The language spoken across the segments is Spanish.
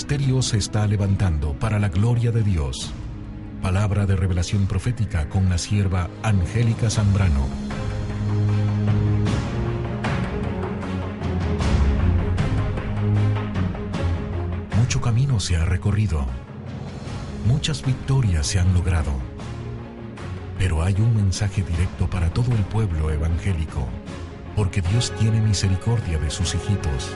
ministerio se está levantando para la gloria de Dios. Palabra de revelación profética con la sierva Angélica Zambrano. Mucho camino se ha recorrido. Muchas victorias se han logrado. Pero hay un mensaje directo para todo el pueblo evangélico, porque Dios tiene misericordia de sus hijitos.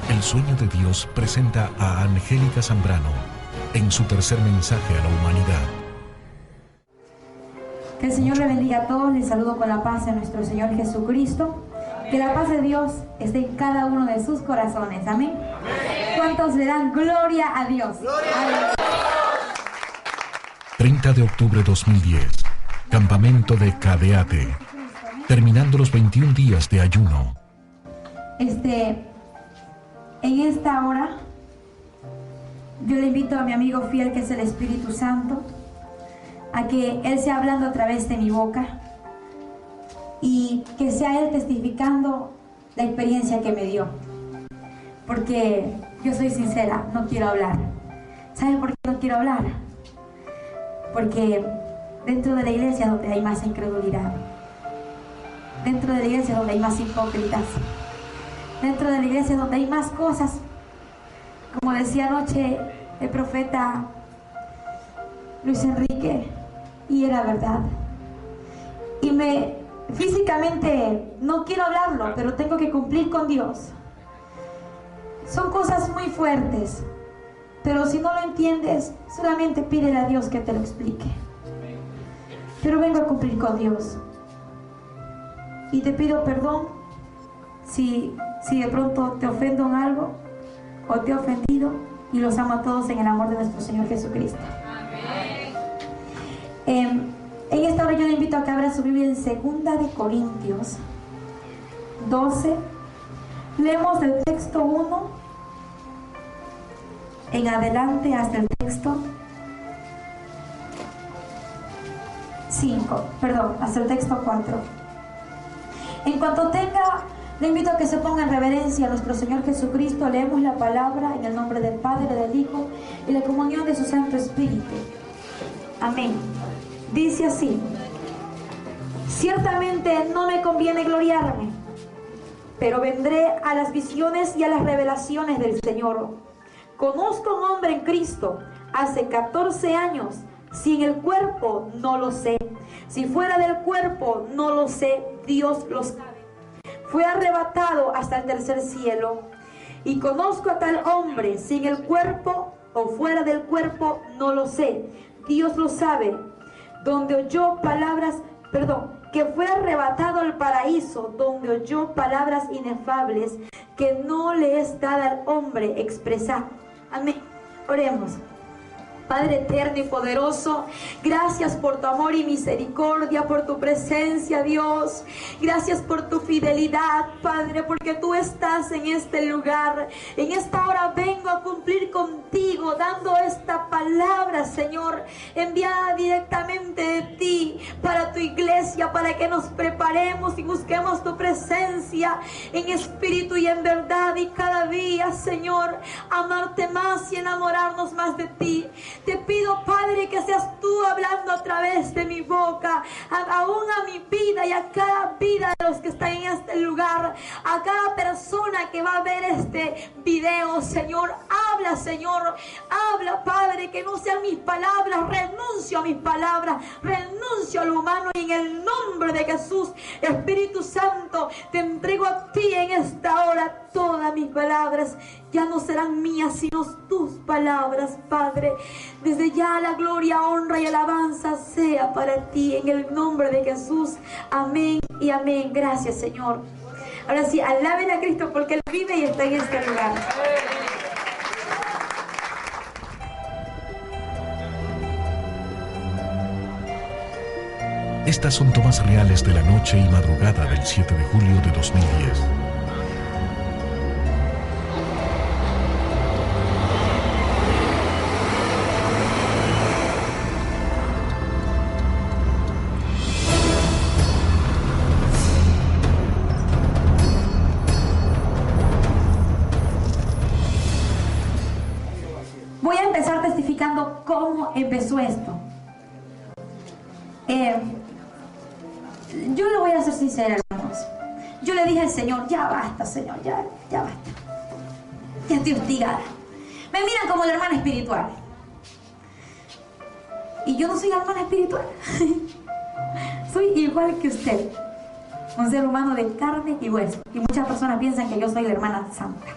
El Sueño de Dios presenta a Angélica Zambrano en su tercer mensaje a la humanidad. Que el Señor le bendiga a todos. Les saludo con la paz de nuestro Señor Jesucristo. Que la paz de Dios esté en cada uno de sus corazones. Amén. ¿Cuántos le dan gloria a Dios? ¡Gloria! 30 de octubre 2010. Campamento de Cadeate. Terminando los 21 días de ayuno. En esta hora, yo le invito a mi amigo fiel, que es el Espíritu Santo, a que Él sea hablando a través de mi boca y que sea Él testificando la experiencia que me dio. Porque yo soy sincera, no quiero hablar. ¿Saben por qué no quiero hablar? Porque dentro de la iglesia es donde hay más incredulidad. Dentro de la iglesia es donde hay más hipócritas. Dentro de la iglesia donde hay más cosas, como decía anoche el profeta Luis Enrique, y era verdad. Y físicamente no quiero hablarlo, pero tengo que cumplir con Dios. Son cosas muy fuertes, pero si no lo entiendes, solamente pídele a Dios que te lo explique. Pero vengo a cumplir con Dios. Y te pido perdón si de pronto te ofendo en algo o te he ofendido, y los amo a todos en el amor de nuestro Señor Jesucristo. En esta hora yo le invito a que abra su Biblia en 2 de Corintios 12. Leemos del texto 1 en adelante hasta el texto 5, hasta el texto 4. En cuanto tenga, le invito a que se ponga en reverencia a nuestro Señor Jesucristo. Leemos la palabra en el nombre del Padre, del Hijo y la comunión de su Santo Espíritu. Amén. Dice así: ciertamente no me conviene gloriarme, pero vendré a las visiones y a las revelaciones del Señor. Conozco a un hombre en Cristo hace 14 años. Si en el cuerpo, no lo sé. Si fuera del cuerpo, no lo sé. Dios lo sabe. Fue arrebatado hasta el tercer cielo. Y conozco a tal hombre, si en el cuerpo o fuera del cuerpo, no lo sé. Dios lo sabe. Donde oyó palabras, que fue arrebatado al paraíso, donde oyó palabras inefables que no le es dada al hombre expresar. Amén. Oremos. Padre eterno y poderoso, gracias por tu amor y misericordia, por tu presencia, Dios. Gracias por tu fidelidad, Padre, porque tú estás en este lugar. En esta hora vengo a cumplir contigo, dando esta palabra, Señor, enviada directamente de ti para tu iglesia, para que nos preparemos y busquemos tu presencia en espíritu y en verdad, y cada día, Señor, amarte más y enamorarnos más de ti. Te pido, Padre, que seas tú hablando a través de mi boca, aún a mi vida y a cada vida de los que están en este lugar, a cada persona que va a ver este video, Señor. Habla, Señor, habla, Padre, que no sean mis palabras. Renuncio a mis palabras, renuncio a lo humano, y en el nombre de Jesús, Espíritu Santo, te entrego a ti en esta hora todas mis palabras. Ya no serán mías, sino tus palabras, Padre. Desde ya la gloria, honra y alabanza sea para ti, en el nombre de Jesús. Amén y amén. Gracias, Señor. Ahora sí, alaben a Cristo, porque Él vive y está en este lugar. Estas son tomas reales de la noche y madrugada del 7 de julio de 2010. Voy a empezar testificando cómo empezó esto. Yo le voy a ser sincera, hermanos. Yo le dije al Señor, ya basta, Señor, ya basta. Ya estoy hostigada. Me miran como la hermana espiritual. Y yo no soy la hermana espiritual. Soy igual que usted. Un ser humano de carne y hueso. Y muchas personas piensan que yo soy la hermana santa.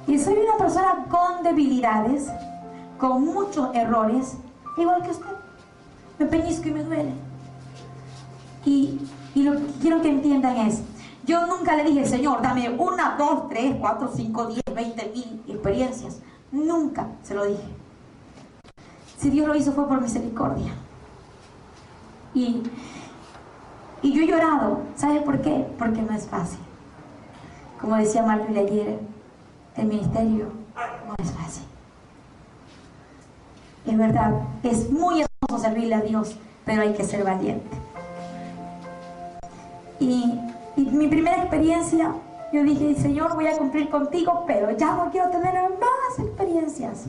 Y soy una persona con debilidades, con muchos errores, igual que usted. Me peñisco y me duele. Y lo que quiero que entiendan es, yo nunca le dije, Señor, dame 1, 2, 3, 4, 5, 10, 20,000 experiencias. Nunca se lo dije. Si Dios lo hizo fue por misericordia. Y yo he llorado. ¿Sabe por qué? Porque no es fácil. Como decía Marlon ayer, el ministerio no es fácil. Es verdad, es muy hermoso servirle a Dios, pero hay que ser valiente. Y mi primera experiencia, yo dije, Señor, voy a cumplir contigo, pero ya no quiero tener más experiencias.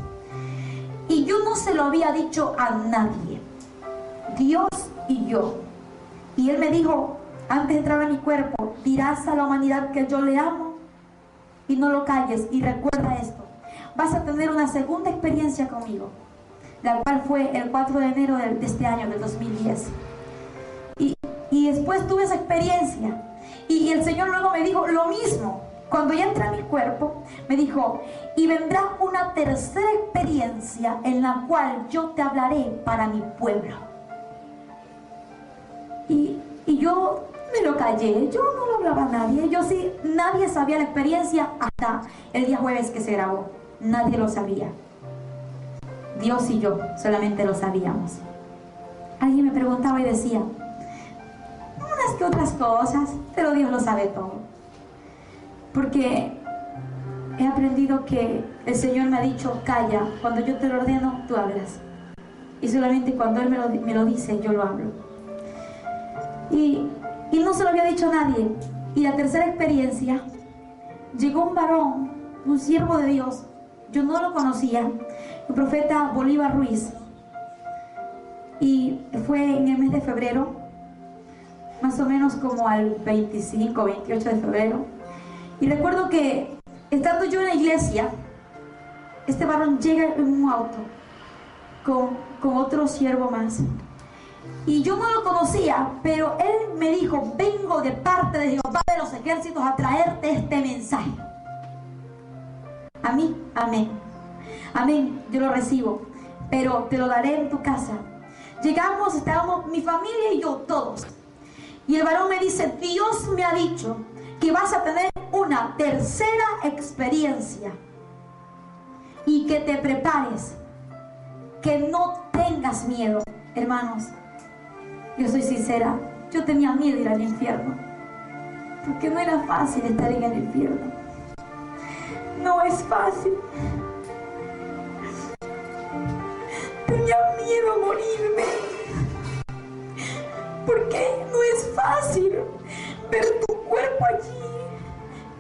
Y yo no se lo había dicho a nadie, Dios y yo. Y Él me dijo, antes de entrar a mi cuerpo, dirás a la humanidad que yo le amo y no lo calles. Y recuerda esto, vas a tener una segunda experiencia conmigo, la cual fue el 4 de enero de este año, del 2010. Y después tuve esa experiencia. Y el Señor luego me dijo lo mismo. Cuando ya entré a mi cuerpo, me dijo, y vendrá una tercera experiencia en la cual yo te hablaré para mi pueblo. Y yo me lo callé, yo no lo hablaba a nadie. Yo sí, nadie sabía la experiencia hasta el día jueves que se grabó. Nadie lo sabía. Dios y yo solamente lo sabíamos. Alguien me preguntaba y decía, unas que otras cosas, pero Dios lo sabe todo. Porque he aprendido que el Señor me ha dicho, calla, cuando yo te lo ordeno, tú hablas. Y solamente cuando Él me lo dice, yo lo hablo. Y no se lo había dicho a nadie. Y la tercera experiencia, llegó un varón, un siervo de Dios, yo no lo conocía, el profeta Bolívar Ruiz. Y fue en el mes de febrero, más o menos como al 25, 28 de febrero. Y recuerdo que, estando yo en la iglesia, este varón llega en un auto con otro siervo más. Y yo no lo conocía, pero él me dijo, vengo de parte de Jehová de los ejércitos a traerte este mensaje. A mí, amén. Amén, yo lo recibo, pero te lo daré en tu casa. Llegamos, estábamos mi familia y yo, todos. Y el varón me dice, Dios me ha dicho que vas a tener una tercera experiencia y que te prepares, que no tengas miedo. Hermanos, yo soy sincera, yo tenía miedo de ir al infierno, porque no era fácil estar en el infierno. No es fácil. Tenía miedo a morirme, porque no es fácil ver tu cuerpo allí,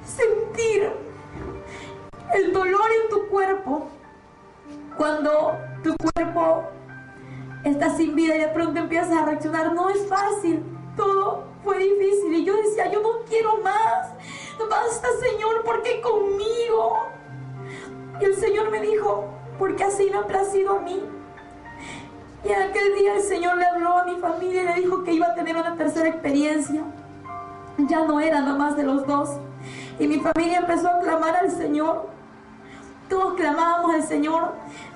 sentir el dolor en tu cuerpo, cuando tu cuerpo está sin vida y de pronto empiezas a reaccionar. No es fácil, todo fue difícil. Y yo decía, yo no quiero más, basta, Señor, ¿por qué conmigo? Y el Señor me dijo, porque así me ha placido a mí. Y en aquel día el Señor le habló a mi familia y le dijo que iba a tener una tercera experiencia. Ya no era nada más de los dos. Y mi familia empezó a clamar al Señor. Todos clamábamos al Señor.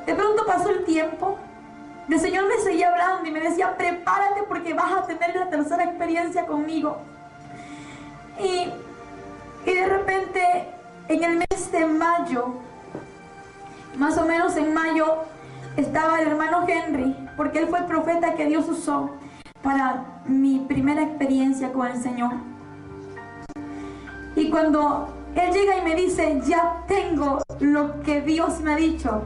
De pronto pasó el tiempo. El Señor me seguía hablando y me decía, prepárate porque vas a tener la tercera experiencia conmigo. Y de repente, en el mes de mayo, más o menos en mayo, estaba el hermano Henry, porque él fue el profeta que Dios usó para mi primera experiencia con el Señor. Y cuando él llega y me dice, ya tengo lo que Dios me ha dicho,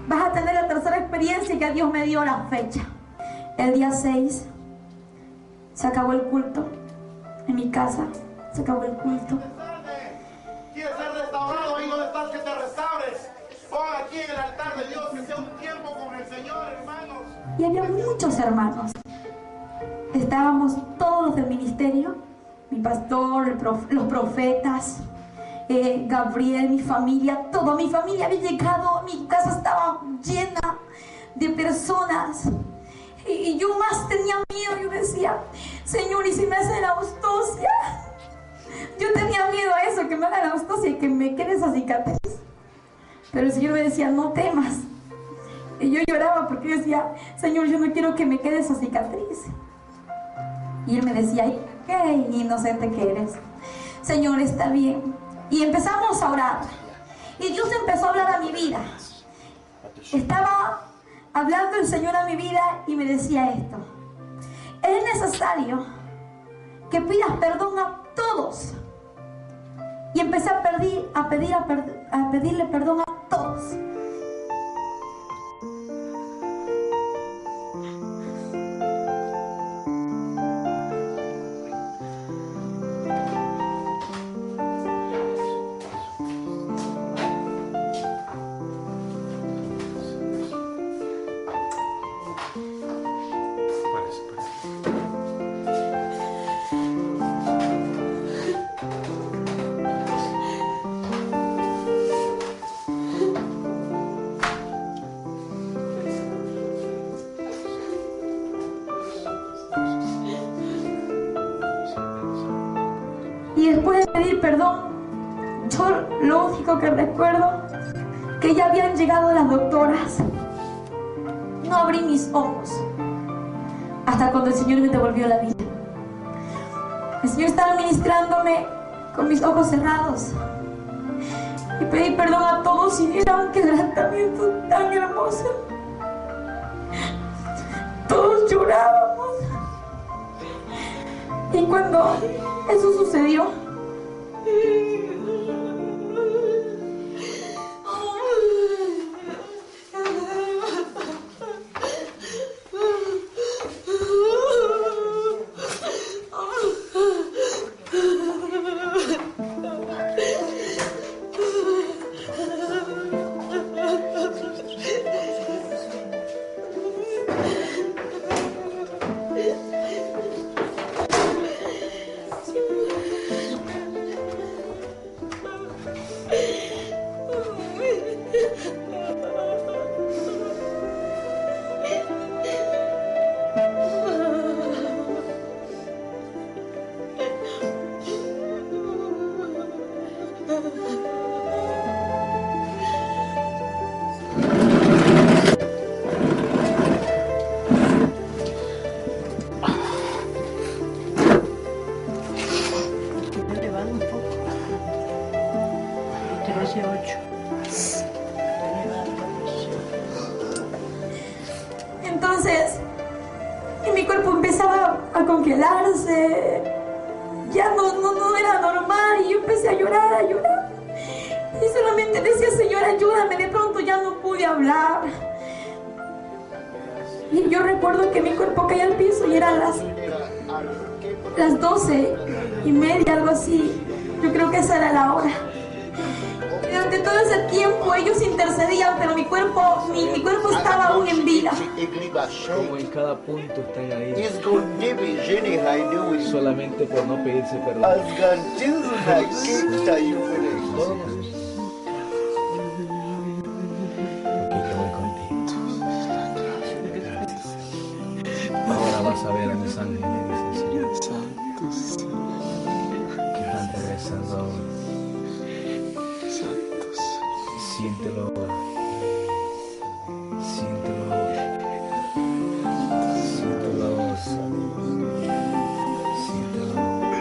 vas a tener la tercera experiencia que Dios me dio la fecha. El día 6 se acabó el culto en mi casa, se acabó el culto. ¿Quieres ser restaurado? Ahí donde estás, que te restaures. Pon aquí en el altar de Dios, que sea un tiempo con el Señor, hermanos. Y había muchos hermanos. Estábamos todos los del ministerio, mi pastor, los profetas, Gabriel, mi familia, toda mi familia había llegado, mi casa estaba llena de personas. Y yo más tenía miedo, yo decía, Señor, ¿y si me hacen la autopsia? Yo tenía miedo a eso, que me hagan la autopsia y que me quede esa cicatriz. Pero el Señor me decía, no temas. Y yo lloraba porque yo decía, Señor, yo no quiero que me quede esa cicatriz. Y Él me decía, ay, qué inocente que eres. Señor, está bien. Y empezamos a orar. Y Dios empezó a hablar a mi vida. Estaba hablando el Señor a mi vida y me decía esto: es necesario que pidas perdón a todos. Y empecé a pedirle perdón a todos. Y después de pedir perdón, yo lo único que recuerdo, que ya habían llegado las doctoras. No abrí mis ojos hasta cuando el Señor me devolvió la vida. El Señor estaba ministrándome con mis ojos cerrados. Y pedí perdón a todos y era un quebrantamiento tan hermoso. Todos llorábamos. Y cuando eso sucedió, entonces mi cuerpo empezaba a congelarse, ya no era normal, y yo empecé a llorar, y solamente decía, Señor, ayúdame. De pronto ya no pude hablar, y yo recuerdo que mi cuerpo caía al piso y eran las 12:30, algo así. Yo creo que esa era la hora. Durante todo ese tiempo ellos intercedían, pero mi cuerpo estaba aún en vida. Como en cada punto están ahí, solamente por no pedirse perdón. Ahora vas a ver a mis ángeles, dice el Señor, que están regresando ahora. Siéntelo ahora. Siéntelo ahora. Siéntelo ahora. Siéntelo ahora.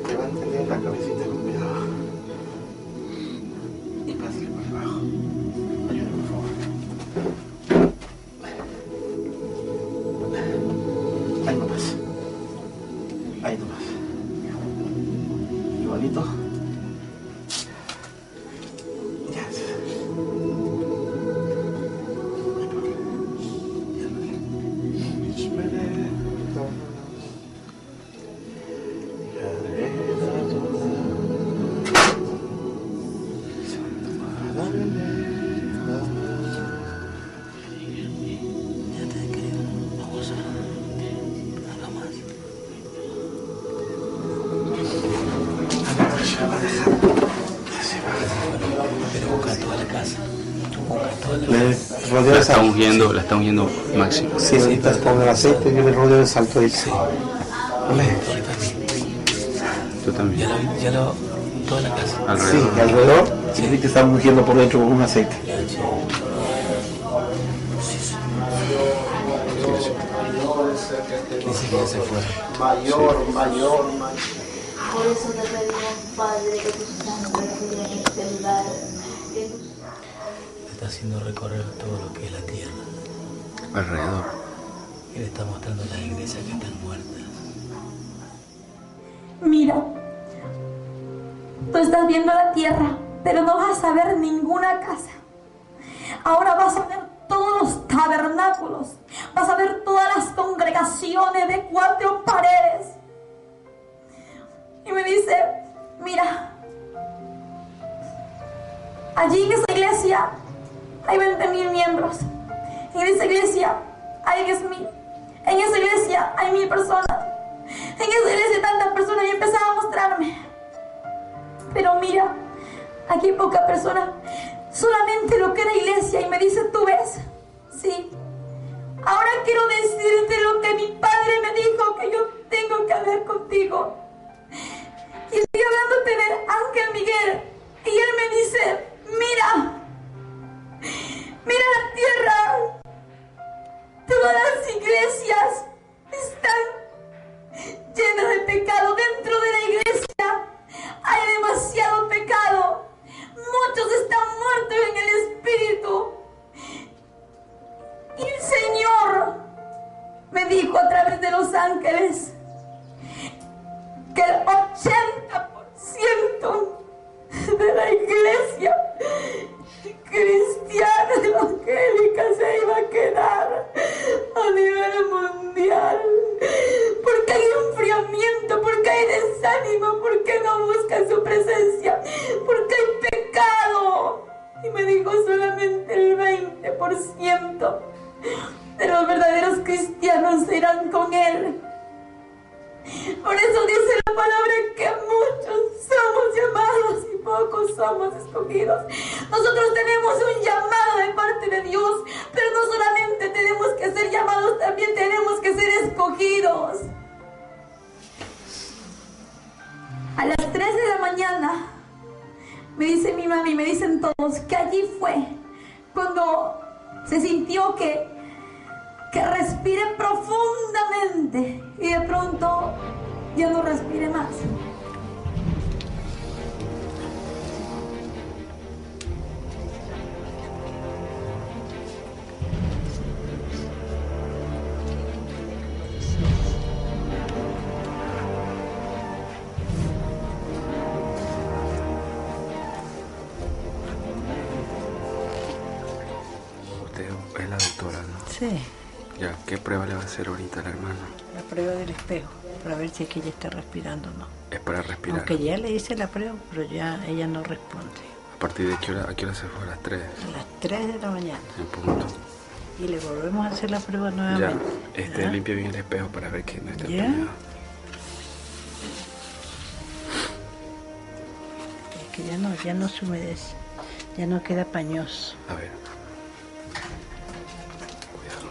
Levántale la cabecita con cuidado. Y pásale por debajo. Ayúdame, por favor. Ahí nomás. Ahí nomás. Igualito. Ya. La está ungiendo máximo. Sí, ahorita con el aceite yo le rodeo de salto ahí. Sí. Tú también. Ya lo toda la casa. Alrededor. Sí, alrededor. Y ahorita está ungiendo por dentro con un aceite. Dice que ya se fue. Mayor. Por eso te pedimos, Padre, que tu sangre fluya en este lugar. Está haciendo recorrer todo lo que es la tierra. Alrededor. Y le está mostrando a las iglesias que están muertas. Mira, tú estás viendo la tierra, pero no vas a ver ninguna casa. Ahora vas a ver todos los tabernáculos, vas a ver todas las congregaciones de 4 paredes. Y me dice, mira, allí en esa iglesia hay 20,000 miembros. En esa iglesia hay 10,000. En esa iglesia hay 1,000 personas. En esa iglesia hay tantas personas, y empezaba a mostrarme. Pero mira, aquí hay pocas personas, solamente lo que era iglesia. Y me dice, ¿tú ves? Sí. Ahora quiero decirte lo que mi padre me dijo que yo tengo que hablar contigo. Y estoy hablándote del ángel Miguel. Y él me dice, mira la tierra. Todas las iglesias están llenas de pecado. Dentro de la iglesia hay demasiado pecado. Muchos están muertos en el espíritu. Y el Señor me dijo a través de los ángeles que el 80% de la iglesia cristiana evangélica se iba a quedar a nivel mundial, porque hay enfriamiento, porque hay desánimo, porque no buscan su presencia, porque hay pecado. Y me dijo, solamente el 20% de los verdaderos cristianos irán con él. Por eso dice la palabra que muchos somos llamados y pocos somos escogidos. Nosotros tenemos un llamado de parte de Dios, pero no solamente tenemos que ser llamados, también tenemos que ser escogidos. A las 3 de la mañana me dice mi mami, me dicen todos que allí fue cuando se sintió que respire profundamente y de pronto ya no respire más. Usted es la doctora, ¿no? Sí, Ya, ¿qué prueba le va a hacer ahorita a la hermana? la prueba del espejo, para ver si es que ella está respirando o no. Es para respirar. Aunque ya le hice la prueba, pero ya ella no responde. ¿A partir de qué hora, a qué hora se fue? A las 3, A las 3 de la mañana. en punto. Y le volvemos a hacer la prueba Ya, nuevamente. ¿verdad? limpia bien el espejo para ver que no está Ya. empañado. Es que ya no se humedece, ya no queda pañoso. A ver. Cuidado.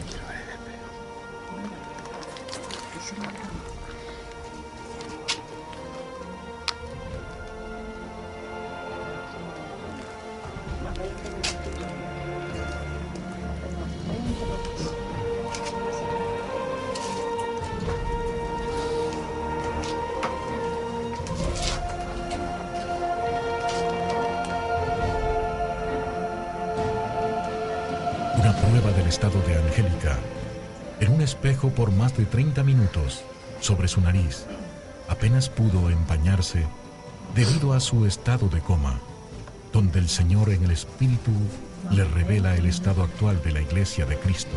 Quiero ver el espejo. prueba del estado de Angélica en un espejo por más de 30 minutos sobre su nariz. Apenas pudo empañarse debido a su estado de coma, donde el Señor en el Espíritu le revela el estado actual de la Iglesia de Cristo.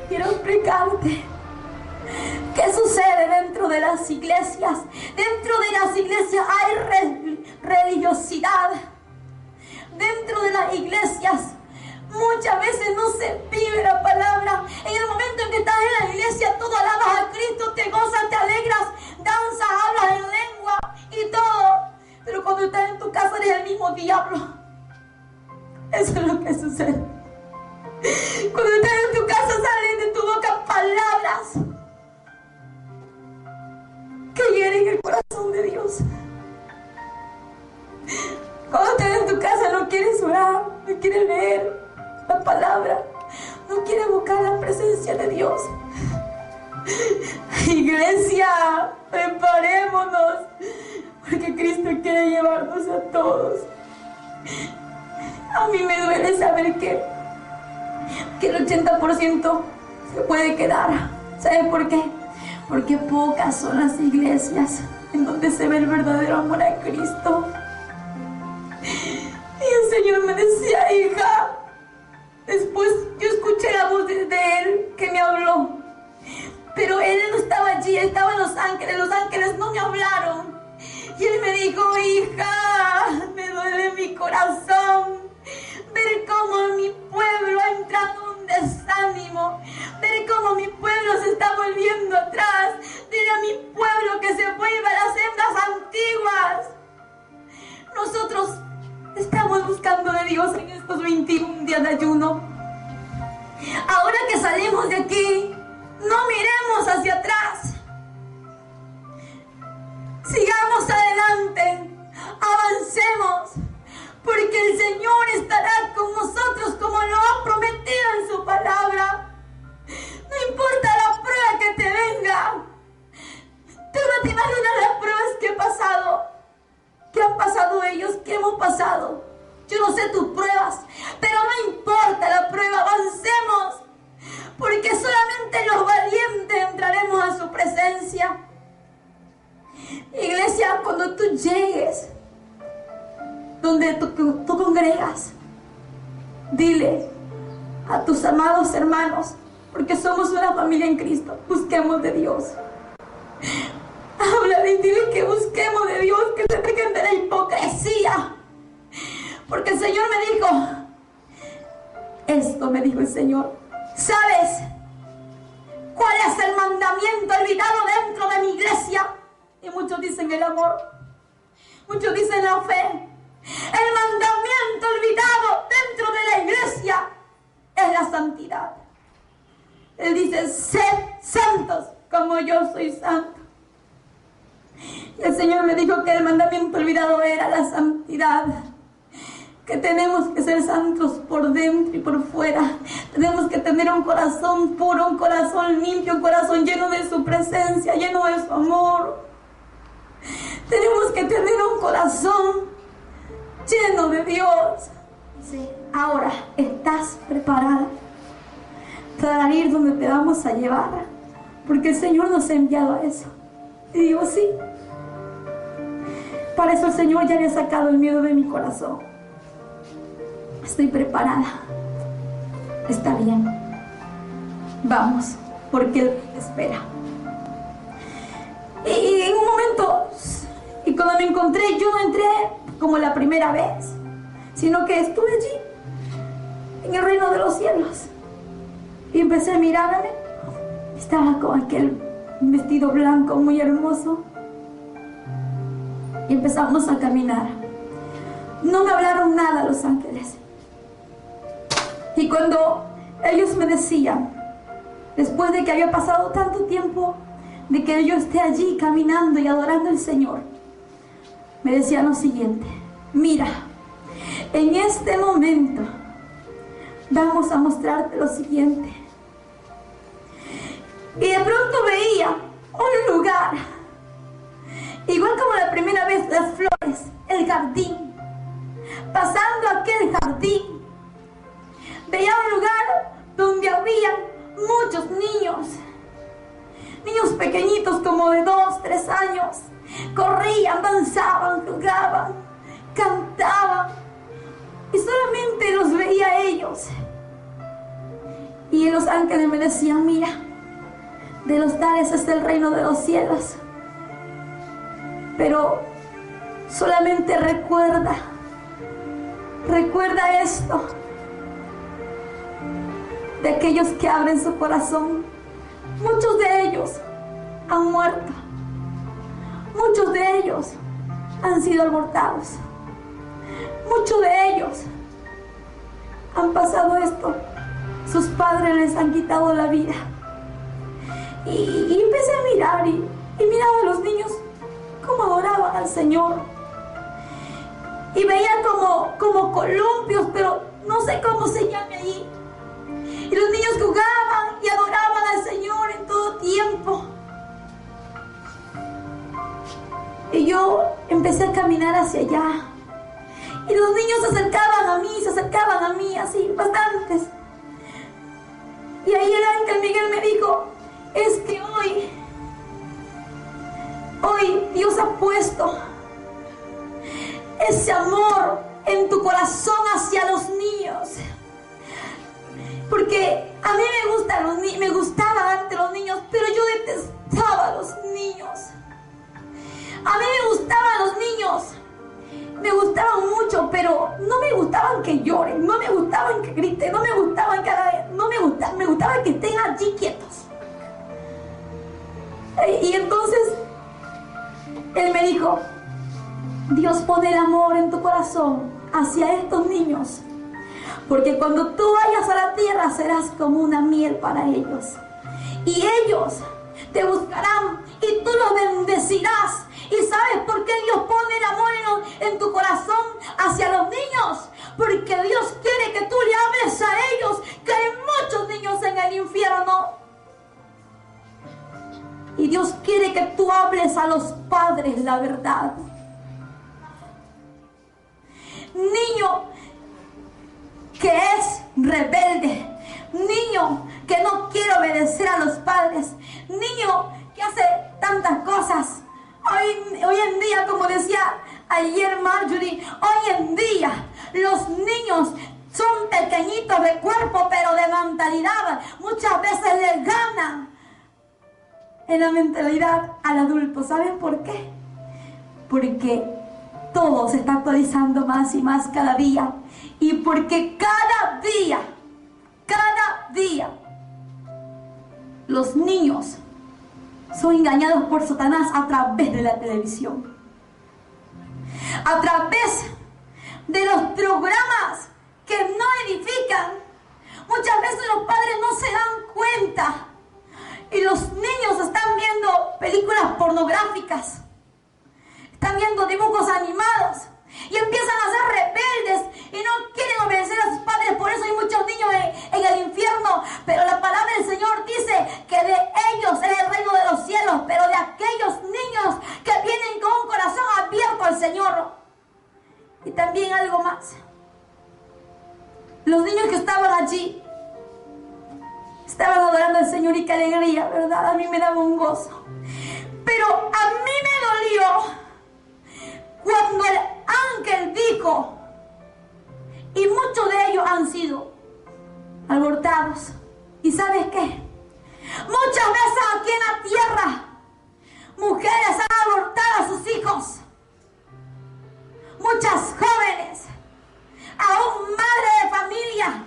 Quiero explicarte qué sucede dentro de las iglesias. Dentro de las iglesias hay religiosidad. Dentro de las iglesias muchas veces no se vive la palabra. En el momento en que estás en la iglesia, todo alabas a Cristo, te gozas, te alegras, danzas, hablas en lengua y todo. Pero cuando estás en tu casa eres el mismo diablo. Eso es lo que sucede. Cuando estás en tu casa salen de tu boca palabras que hieren el corazón de Dios. Cuando estás en tu casa no quieres orar, no quieres leer la palabra, no quieres buscar la presencia de Dios. Iglesia, preparémonos, porque Cristo quiere llevarnos a todos. A mí me duele saber que el 80% se puede quedar. ¿Sabes por qué? Porque pocas son las iglesias en donde se ve el verdadero amor a Cristo. Y el Señor me decía, hija, después yo escuché la voz de Él que me habló, pero Él no estaba allí, estaba en Los Ángeles no me hablaron. Y Él me dijo, hija, me duele mi corazón ver cómo mi pueblo ha entrado en un desánimo, ver cómo mi pueblo se está volviendo atrás. Dile a mi pueblo que se vuelva a las sendas antiguas. Nosotros estamos buscando de Dios en estos 21 días de ayuno. Ahora que salimos de aquí, no miremos hacia atrás. Sigamos adelante, avancemos, porque el Señor estará con nosotros como lo ha prometido en su palabra. No importa la prueba que te venga. Tú no te imaginas las pruebas que he pasado, que han pasado ellos, que hemos pasado. Yo no sé tus pruebas, pero no importa la prueba, avancemos, porque solamente los valientes entraremos a su presencia. Iglesia, cuando tú llegues donde tú congregas, dile a tus amados hermanos, porque somos una familia en Cristo, busquemos de Dios. Háblale y dile que busquemos de Dios, que se dejen de la hipocresía. Porque el Señor me dijo, esto me dijo el Señor, ¿sabes cuál es el mandamiento olvidado dentro de mi iglesia? Y muchos dicen el amor, muchos dicen la fe. El mandamiento olvidado dentro de la iglesia es la santidad. Él dice, sed santos como yo soy santo. Y el Señor me dijo que el mandamiento olvidado era la santidad. Que tenemos que ser santos por dentro y por fuera. Tenemos que tener un corazón puro, un corazón limpio, un corazón lleno de su presencia, lleno de su amor. Tenemos que tener un corazón lleno de Dios. Sí. Ahora, ¿estás preparada para ir donde te vamos a llevar? Porque el Señor nos ha enviado a eso. Y digo, sí. Para eso el Señor ya le ha sacado el miedo de mi corazón. Estoy preparada. Está bien. Vamos, porque Él te espera. Y en un momento, y cuando me encontré, yo no entré como la primera vez, sino que estuve allí. en el reino de los cielos. Y empecé a mirarme. Estaba con aquel vestido blanco muy hermoso. Y empezamos a caminar. No me hablaron nada los ángeles. Y cuando ellos me decían, después de que había pasado tanto tiempo, de que yo esté allí caminando y adorando al Señor, me decían lo siguiente: mira, en este momento vamos a mostrarte lo siguiente. Y de pronto veía un lugar, igual como la primera vez, las flores, el jardín. Pasando aquel jardín, veía un lugar donde había muchos niños pequeñitos como de 2, 3 años. Corrían, danzaban, jugaban, cantaban, y solamente los veía a ellos. Y los ángeles me decían: mira, de los tales es el reino de los cielos, pero solamente recuerda esto, de aquellos que abren su corazón. Muchos de ellos han muerto, muchos de ellos han sido abortados, muchos de ellos han pasado esto, sus padres les han quitado la vida. Y empecé a mirar y miraba a los niños cómo adoraban al Señor, y veía como columpios, pero no sé cómo se llame allí. Y los niños jugaban y adoraban al Señor en todo tiempo. Y yo empecé a caminar hacia allá. Y los niños se acercaban a mí, así, bastantes. Y ahí el ángel Miguel me dijo: es que hoy Dios ha puesto ese amor en tu corazón hacia los niños. Porque a mí me gustaban antes los niños, pero yo detestaba a los niños. A mí me gustaban los niños, me gustaban mucho, pero no me gustaban que lloren, no me gustaban que griten, no me gustaban me gustaba que estén allí quietos. Y entonces él me dijo: Dios pone el amor en tu corazón hacia estos niños, porque cuando tú vayas a la tierra serás como una miel para ellos, y ellos te buscarán y tú los bendecirás. ¿Y sabes por qué Dios pone el amor en tu corazón hacia los niños? Porque Dios quiere que tú le hables a ellos, que hay muchos niños en el infierno. Y Dios quiere que tú hables a los padres la verdad. Niño que es rebelde, niño que no quiere obedecer a los padres, niño que hace tantas cosas. Hoy en día, como decía ayer Marjorie, hoy en día los niños son pequeñitos de cuerpo, pero de mentalidad muchas veces les ganan en la mentalidad al adulto. ¿Saben por qué? Porque todo se está actualizando más y más cada día. Y porque cada día, los niños son engañados por Satanás a través de la televisión, a través de los programas que no edifican. Muchas veces los padres no se dan cuenta y los niños están viendo películas pornográficas, están viendo dibujos animados y empiezan a ser rebeldes y no quieren obedecer a sus padres. Por eso hay muchos niños en el infierno. Pero la palabra del Señor dice que de ellos es el reino de los cielos, pero de aquellos niños que vienen con un corazón abierto al Señor. Y también algo más: los niños que estaban allí estaban adorando al Señor, y qué alegría, ¿verdad? A mí me daba un gozo. Pero a mí me dolió cuando el ángel dijo: y muchos de ellos han sido abortados. ¿Y sabes qué? Muchas veces aquí en la tierra, mujeres han abortado a sus hijos. Muchas jóvenes, aún madres de familia,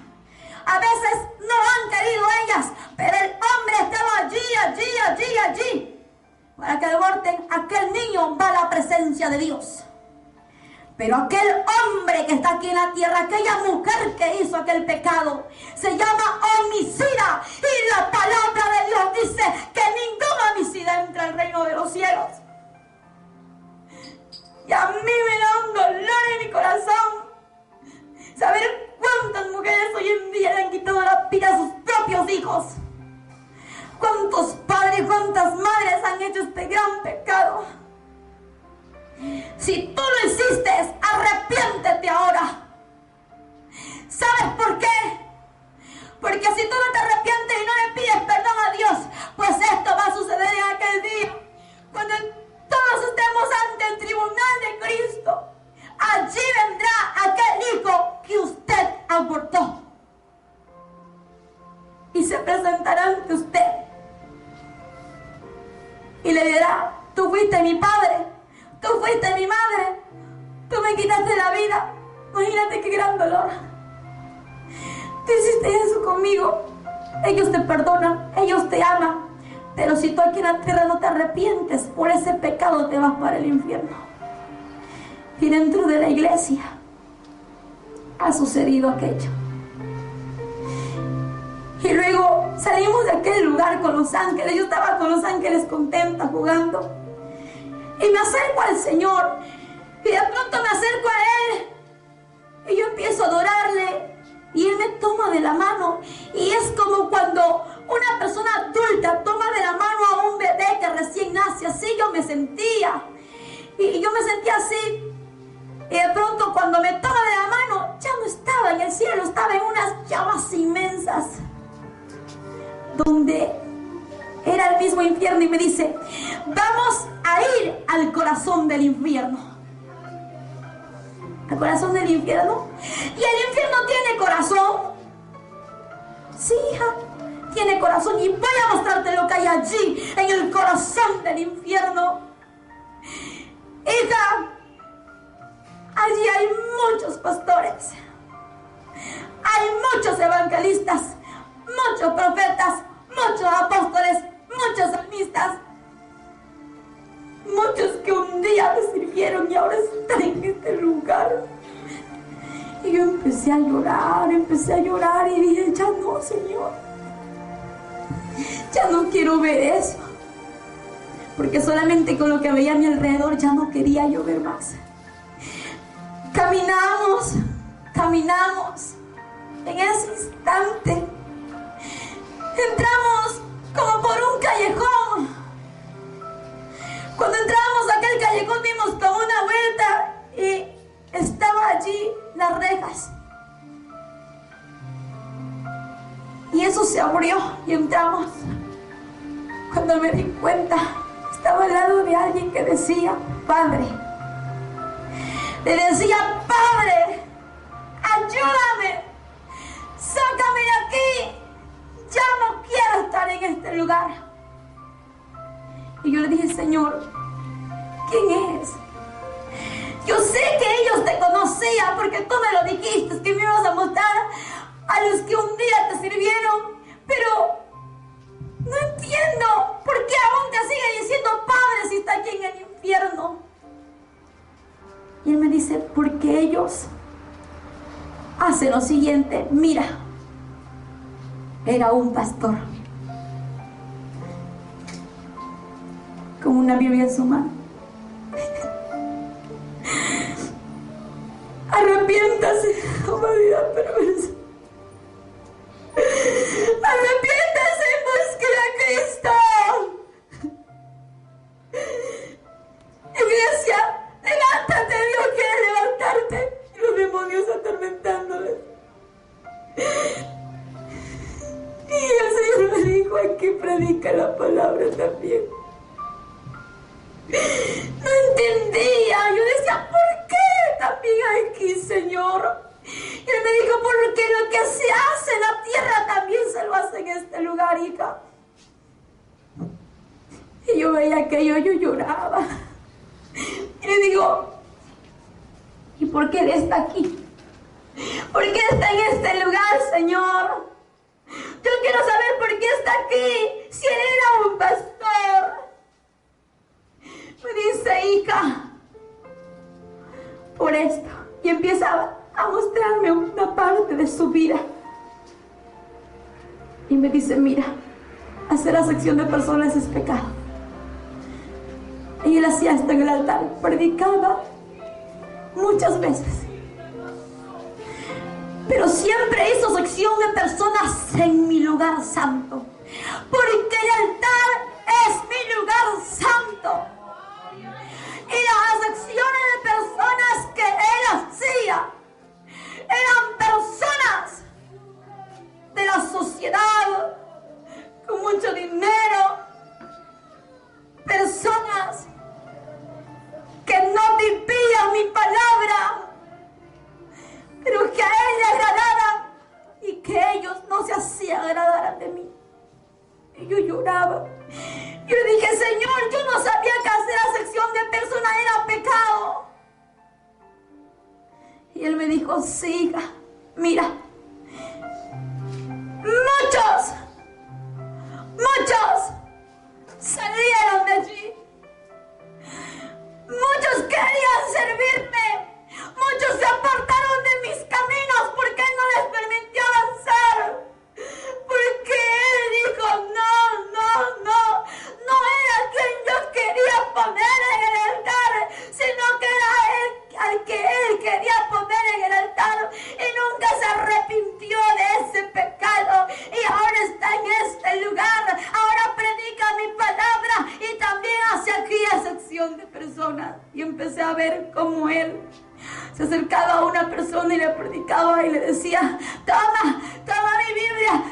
presencia de Dios. Pero aquel hombre que está aquí en la tierra, aquella mujer que hizo aquel pecado, se llama homicida. Y la palabra de Dios dice que ningún homicida entra al reino de los cielos. Y a mí me da un dolor en mi corazón saber cuántas mujeres hoy en día le han quitado la vida a sus propios hijos. Cuántos padres, cuántas madres han hecho este gran pecado. Si tú lo hiciste, arrepiéntete ahora. ¿Sabes por qué? Porque si tú no te arrepientes y no le pides perdón a Dios, pues esto va a suceder en aquel día. Cuando todos estemos ante el tribunal de Cristo, allí vendrá aquel hijo que usted abortó. Y se presentará ante usted. Y le dirá: tú fuiste mi padre, tú fuiste mi madre, tú me quitaste la vida. Imagínate qué gran dolor. Tú hiciste eso conmigo. Ellos te perdonan, ellos te aman. Pero si tú aquí en la tierra no te arrepientes por ese pecado, te vas para el infierno. Y dentro de la iglesia ha sucedido aquello. Y luego salimos de aquel lugar con los ángeles. Yo estaba con los ángeles contenta, jugando. Y me acerco al Señor. Y de pronto me acerco a Él. Y yo empiezo a adorarle. Y Él me toma de la mano. Y es como cuando una persona adulta toma de la mano a un bebé que recién nace. Así yo me sentía. Y yo me sentía así. Y de pronto cuando me toma de la mano, ya no estaba en el cielo. Estaba en unas llamas inmensas, donde era el mismo infierno. Y me dice: vamos a ir al corazón del infierno. ¿Al corazón del infierno? ¿Y el infierno tiene corazón? Sí, hija, tiene corazón. Y voy a mostrarte lo que hay allí, en el corazón del infierno. Hija, allí hay muchos pastores, hay muchos evangelistas, muchos profetas, muchos apóstoles, muchos salmistas, muchos que un día me sirvieron y ahora están en este lugar. Y yo empecé a llorar y dije: ya no, Señor, ya no quiero ver eso, porque solamente con lo que veía a mi alrededor ya no quería yo ver más. Caminamos. En ese instante entramos como por un callejón. Cuando entramos a aquel callejón dimos como una vuelta y estaba allí las rejas. Y eso se abrió y entramos. Cuando me di cuenta, estaba al lado de alguien que decía: Padre. Le decía: Padre, ayúdame, sácame de aquí, ya no quiero estar en este lugar. Y yo le dije: Señor, ¿quién es? Yo sé que ellos te conocían porque tú me lo dijiste, que me ibas a mostrar a los que un día te sirvieron, pero no entiendo por qué aún te sigue diciendo Padre si está aquí en el infierno. Y él me dice: porque ellos hacen lo siguiente. Mira, era un pastor con una Biblia en su mano. Arrepiéntase, humanidad perversa. Arrepiéntase y busque a Cristo. Iglesia, levántate, Dios quiere levantarte. Y los demonios atormentándoles. Y el Señor me dijo: aquí predica la palabra también. No entendía. Yo decía: ¿por qué también aquí, Señor? Y él me dijo: porque lo que se hace en la tierra también se lo hace en este lugar, hija. Y yo veía aquello, yo lloraba. Y le digo: ¿y por qué él está aquí? ¿Por qué está en este lugar, Señor? Yo quiero saber por qué está aquí, si él era un pastor. Me dice: hija, por esto. Y empieza a mostrarme una parte de su vida. Y me dice, mira, hacer acepción de personas es pecado. Y él hacía esto en el altar, predicaba muchas veces, pero siempre hizo acepción de personas en mi lugar santo, porque el altar es mi lugar santo. Y las acciones de personas que él hacía eran personas de la sociedad, con mucho dinero, personas que no vivían mi palabra, pero que a él le agradaran y que ellos no se hacían agradar de mí. Y yo lloraba. Yo dije, Señor, yo no sabía que hacer acepción de personas era pecado. Y él me dijo, sí, hija, mira, muchos salieron de allí. Muchos querían servirme. Muchos se apartaron de mis caminos porque él no les permitió avanzar. Porque él dijo, no era quien yo quería poner en el altar, sino que era él al que él quería poner en el altar. Y nunca se arrepintió de ese pecado. Y ahora está en este lugar. Ahora predica mi palabra y también hace aquí acepción de personas. Y empecé a ver cómo él se acercaba a una persona y le predicaba y le decía, toma mi Biblia,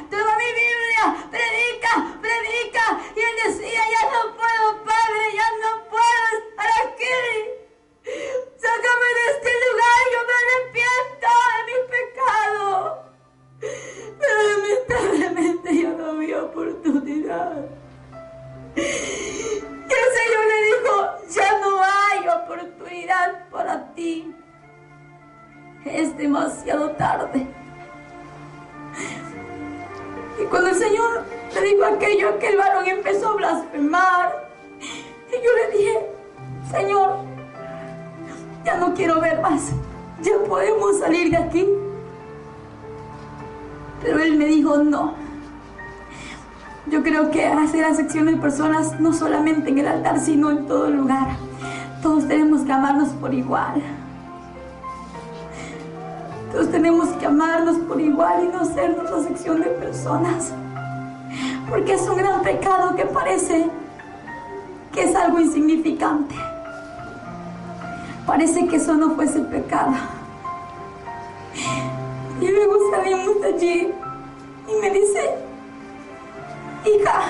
predica. Y él decía, ya no puedo, Padre, ya no puedo estar aquí. Sácame de este lugar, yo me arrepiento de mi pecado. Pero lamentablemente yo no vi oportunidad. Y el Señor le dijo, ya no hay oportunidad para ti. Es demasiado tarde. Y cuando el Señor le dijo aquello, aquel varón empezó a blasfemar. Y yo le dije, Señor, ya no quiero ver más. Ya podemos salir de aquí. Pero él me dijo, no. Yo creo que hacer acepción de personas no solamente en el altar, sino en todo lugar. Todos tenemos que amarnos por igual. Todos tenemos que amarnos por igual y no hacernos acepción de personas. Porque es un gran pecado que parece que es algo insignificante. Parece que eso no fuese pecado. Y luego salimos de allí y me dice, hija,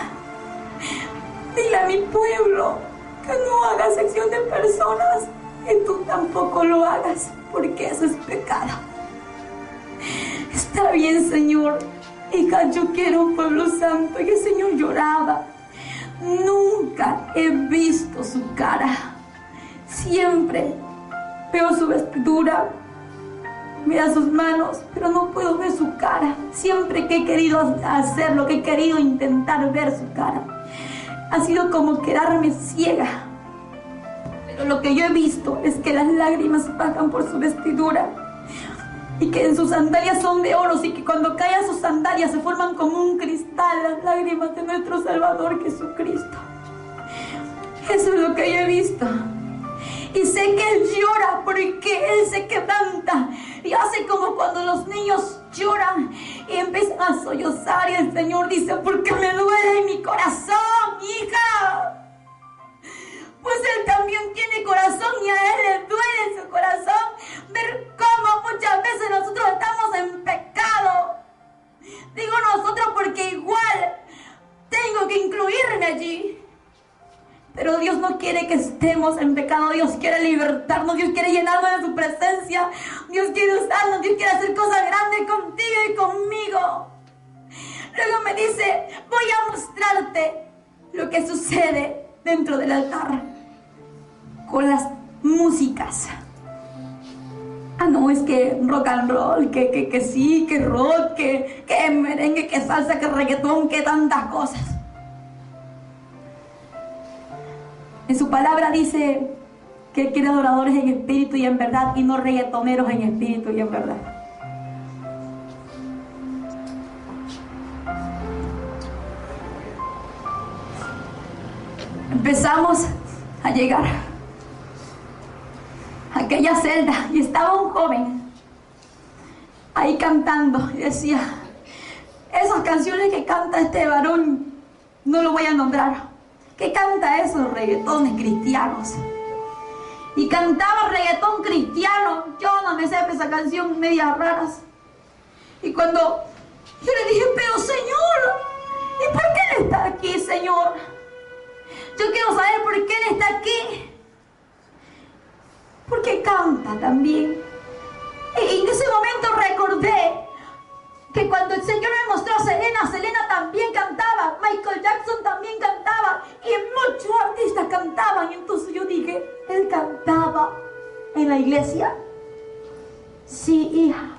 dile a mi pueblo que no haga acepción de personas, que tú tampoco lo hagas, porque eso es pecado. Está bien, Señor. Hija, yo quiero un pueblo santo. Y el Señor lloraba. Nunca he visto su cara. Siempre veo su vestidura, mira sus manos, pero no puedo ver su cara. Siempre que he querido hacerlo, que he querido intentar ver su cara, ha sido como quedarme ciega. Pero lo que yo he visto es que las lágrimas bajan por su vestidura y que en sus sandalias son de oro, y que cuando caen sus sandalias se forman como un cristal las lágrimas de nuestro Salvador Jesucristo. Eso es lo que yo he visto. Y sé que Él llora porque Él se quebranta y hace como cuando los niños lloran y empiezan a sollozar, y el Señor dice, porque me duele en mi corazón, hija. Pues Él también tiene corazón y a Él le duele en su corazón ver cómo muchas veces nosotros estamos en pecado. Digo nosotros porque igual tengo que incluirme allí. Pero Dios no quiere que estemos en pecado. Dios quiere libertarnos, Dios quiere llenarnos de su presencia, Dios quiere usarnos, Dios quiere hacer cosas grandes contigo y conmigo. Luego me dice, voy a mostrarte lo que sucede dentro del altar con las músicas. Ah, no, es que rock and roll, que sí, que rock, que merengue, que salsa, que reggaetón, que tantas cosas. En su palabra dice que Él quiere adoradores en espíritu y en verdad, y no reggaetoneros en espíritu y en verdad. Empezamos a llegar a aquella celda y estaba un joven ahí cantando y decía, esas canciones que canta este varón, no lo voy a nombrar, que canta esos reggaetones cristianos. Y cantaba reggaetón cristiano. Yo no me sé esa canción, medias raras. Y cuando yo le dije, pero Señor, ¿y por qué Él está aquí, Señor? Yo quiero saber por qué Él está aquí. Porque canta también. Y en ese momento recordé que cuando el Señor me mostró a Selena, Selena también cantaba, Michael Jackson también cantaba, y muchos artistas cantaban. Y entonces yo dije, ¿él cantaba en la iglesia? Sí, hija,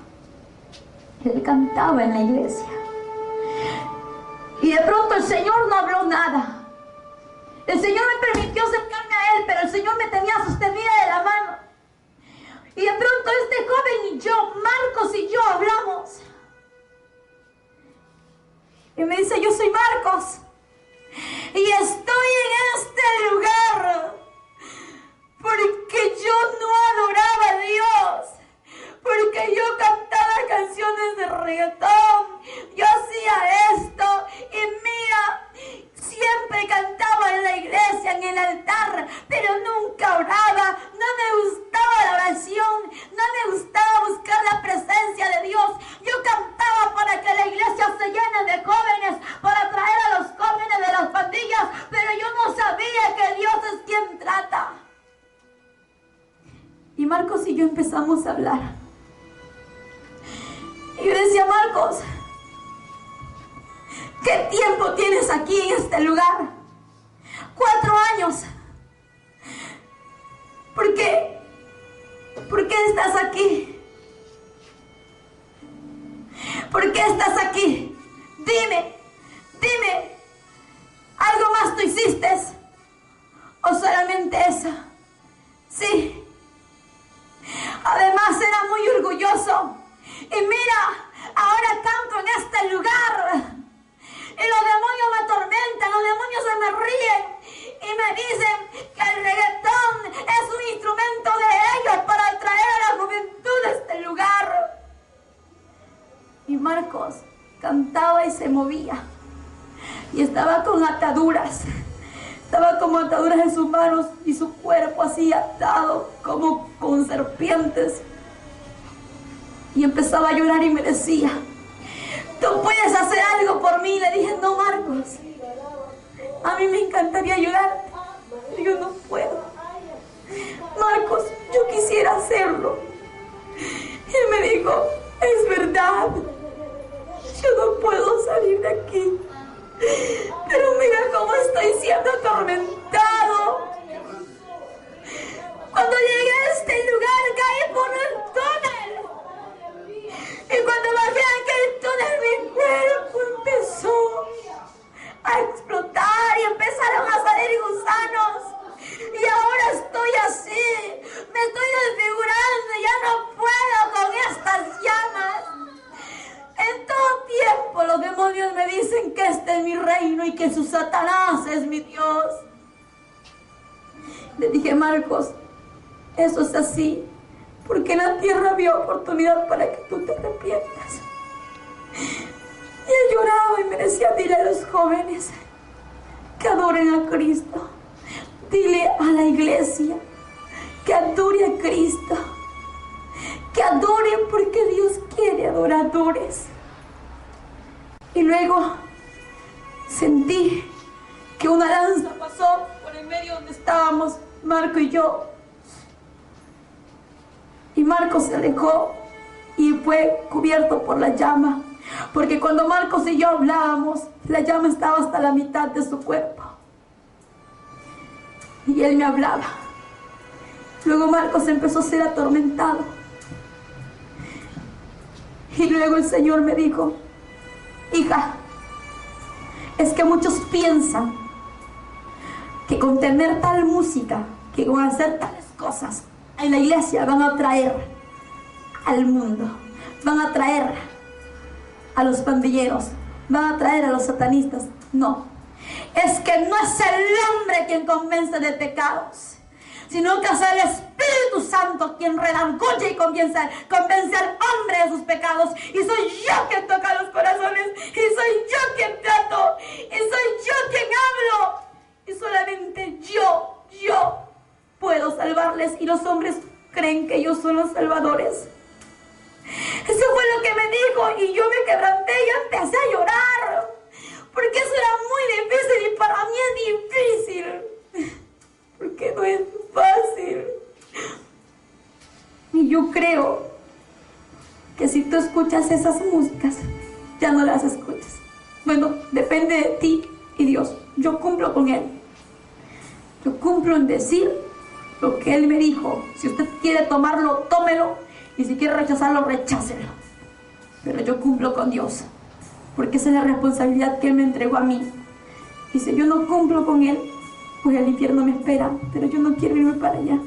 él cantaba en la iglesia. Y de pronto el Señor no habló nada. El Señor me permitió acercarme a Él, pero el Señor me tenía sostenida de la mano. Y de pronto este joven y yo, Marcos y yo, hablamos. Y me dice, yo soy Marcos y estoy en este lugar porque yo no adoraba a Dios, porque yo cantaba canciones de reggaetón, yo hacía esto y mira, siempre cantaba en la iglesia, en el altar, pero nunca oraba, no me gustaba la oración, no me gustaba buscar la presencia de Dios. Yo cantaba para que la iglesia se llene de jóvenes, para traer a los jóvenes de las pandillas, pero yo no sabía que Dios es quien trata. Y Marcos y yo empezamos a hablar. Y yo decía, Marcos, ¿qué tiempo tienes aquí en este lugar? 4 años. ¿Por qué? ¿Por qué estás aquí? ¿Por qué estás aquí? Dime, ¿algo más tú hiciste? ¿O solamente eso? Sí. Además era muy orgulloso. Y mira, ahora canto en este lugar. Y los demonios me atormentan, los demonios se me ríen. Y me dicen que el reggaetón es un instrumento de ellos para atraer a la juventud de este lugar. Y Marcos cantaba y se movía. Y estaba con ataduras. Estaba como ataduras en sus manos y su cuerpo así atado como con serpientes. Y empezaba a llorar y me decía, ¿tú puedes hacer algo por mí? Le dije, no, Marcos, a mí me encantaría ayudarte, pero yo no puedo. Marcos, yo quisiera hacerlo. Y él me dijo, es verdad, yo no puedo salir de aquí, pero mira cómo estoy siendo atormentado. Cuando llegué a este lugar caí por el túnel. Y cuando bajé a aquel túnel mi cuerpo empezó a explotar y empezaron a salir gusanos. Y ahora estoy así, me estoy desfigurando, ya no puedo con estas llamas. En todo tiempo los demonios me dicen que este es mi reino y que su Satanás es mi Dios. Le dije, Marcos, eso es así, porque en la tierra había oportunidad para que tú te arrepientas. Y él lloraba y me decía, dile a los jóvenes que adoren a Cristo. Dile a la iglesia que adore a Cristo. Que adoren porque Dios quiere adoradores. Y luego sentí que una lanza pasó por el medio donde estábamos Marco y yo. Y Marcos se alejó y fue cubierto por la llama. Porque cuando Marcos y yo hablábamos, la llama estaba hasta la mitad de su cuerpo. Y él me hablaba. Luego Marcos empezó a ser atormentado. Y luego el Señor me dijo, hija, es que muchos piensan que con tener tal música, que con hacer tales cosas en la iglesia van a traer al mundo, van a traer a los pandilleros, van a traer a los satanistas. No, es que no es el hombre quien convence de pecados, sino que es el Espíritu Santo quien redarguye y convence al hombre de sus pecados. Y soy yo quien toca los corazones, y soy yo quien trato, y soy yo quien hablo, y solamente yo puedo salvarles, y los hombres creen que ellos son los salvadores. Eso fue lo que me dijo, y yo me quebranté y empecé a llorar, porque eso era muy difícil, y para mí es difícil, porque no es fácil. Y yo creo que si tú escuchas esas músicas, ya no las escuchas. Bueno, depende de ti y Dios. Yo cumplo con Él. Yo cumplo en decir lo que Él me dijo. Si usted quiere tomarlo, tómelo. Y si quiere rechazarlo, rechácelo. Pero yo cumplo con Dios, porque esa es la responsabilidad que Él me entregó a mí. Y si yo no cumplo con Él, pues el infierno me espera. Pero yo no quiero irme para allá.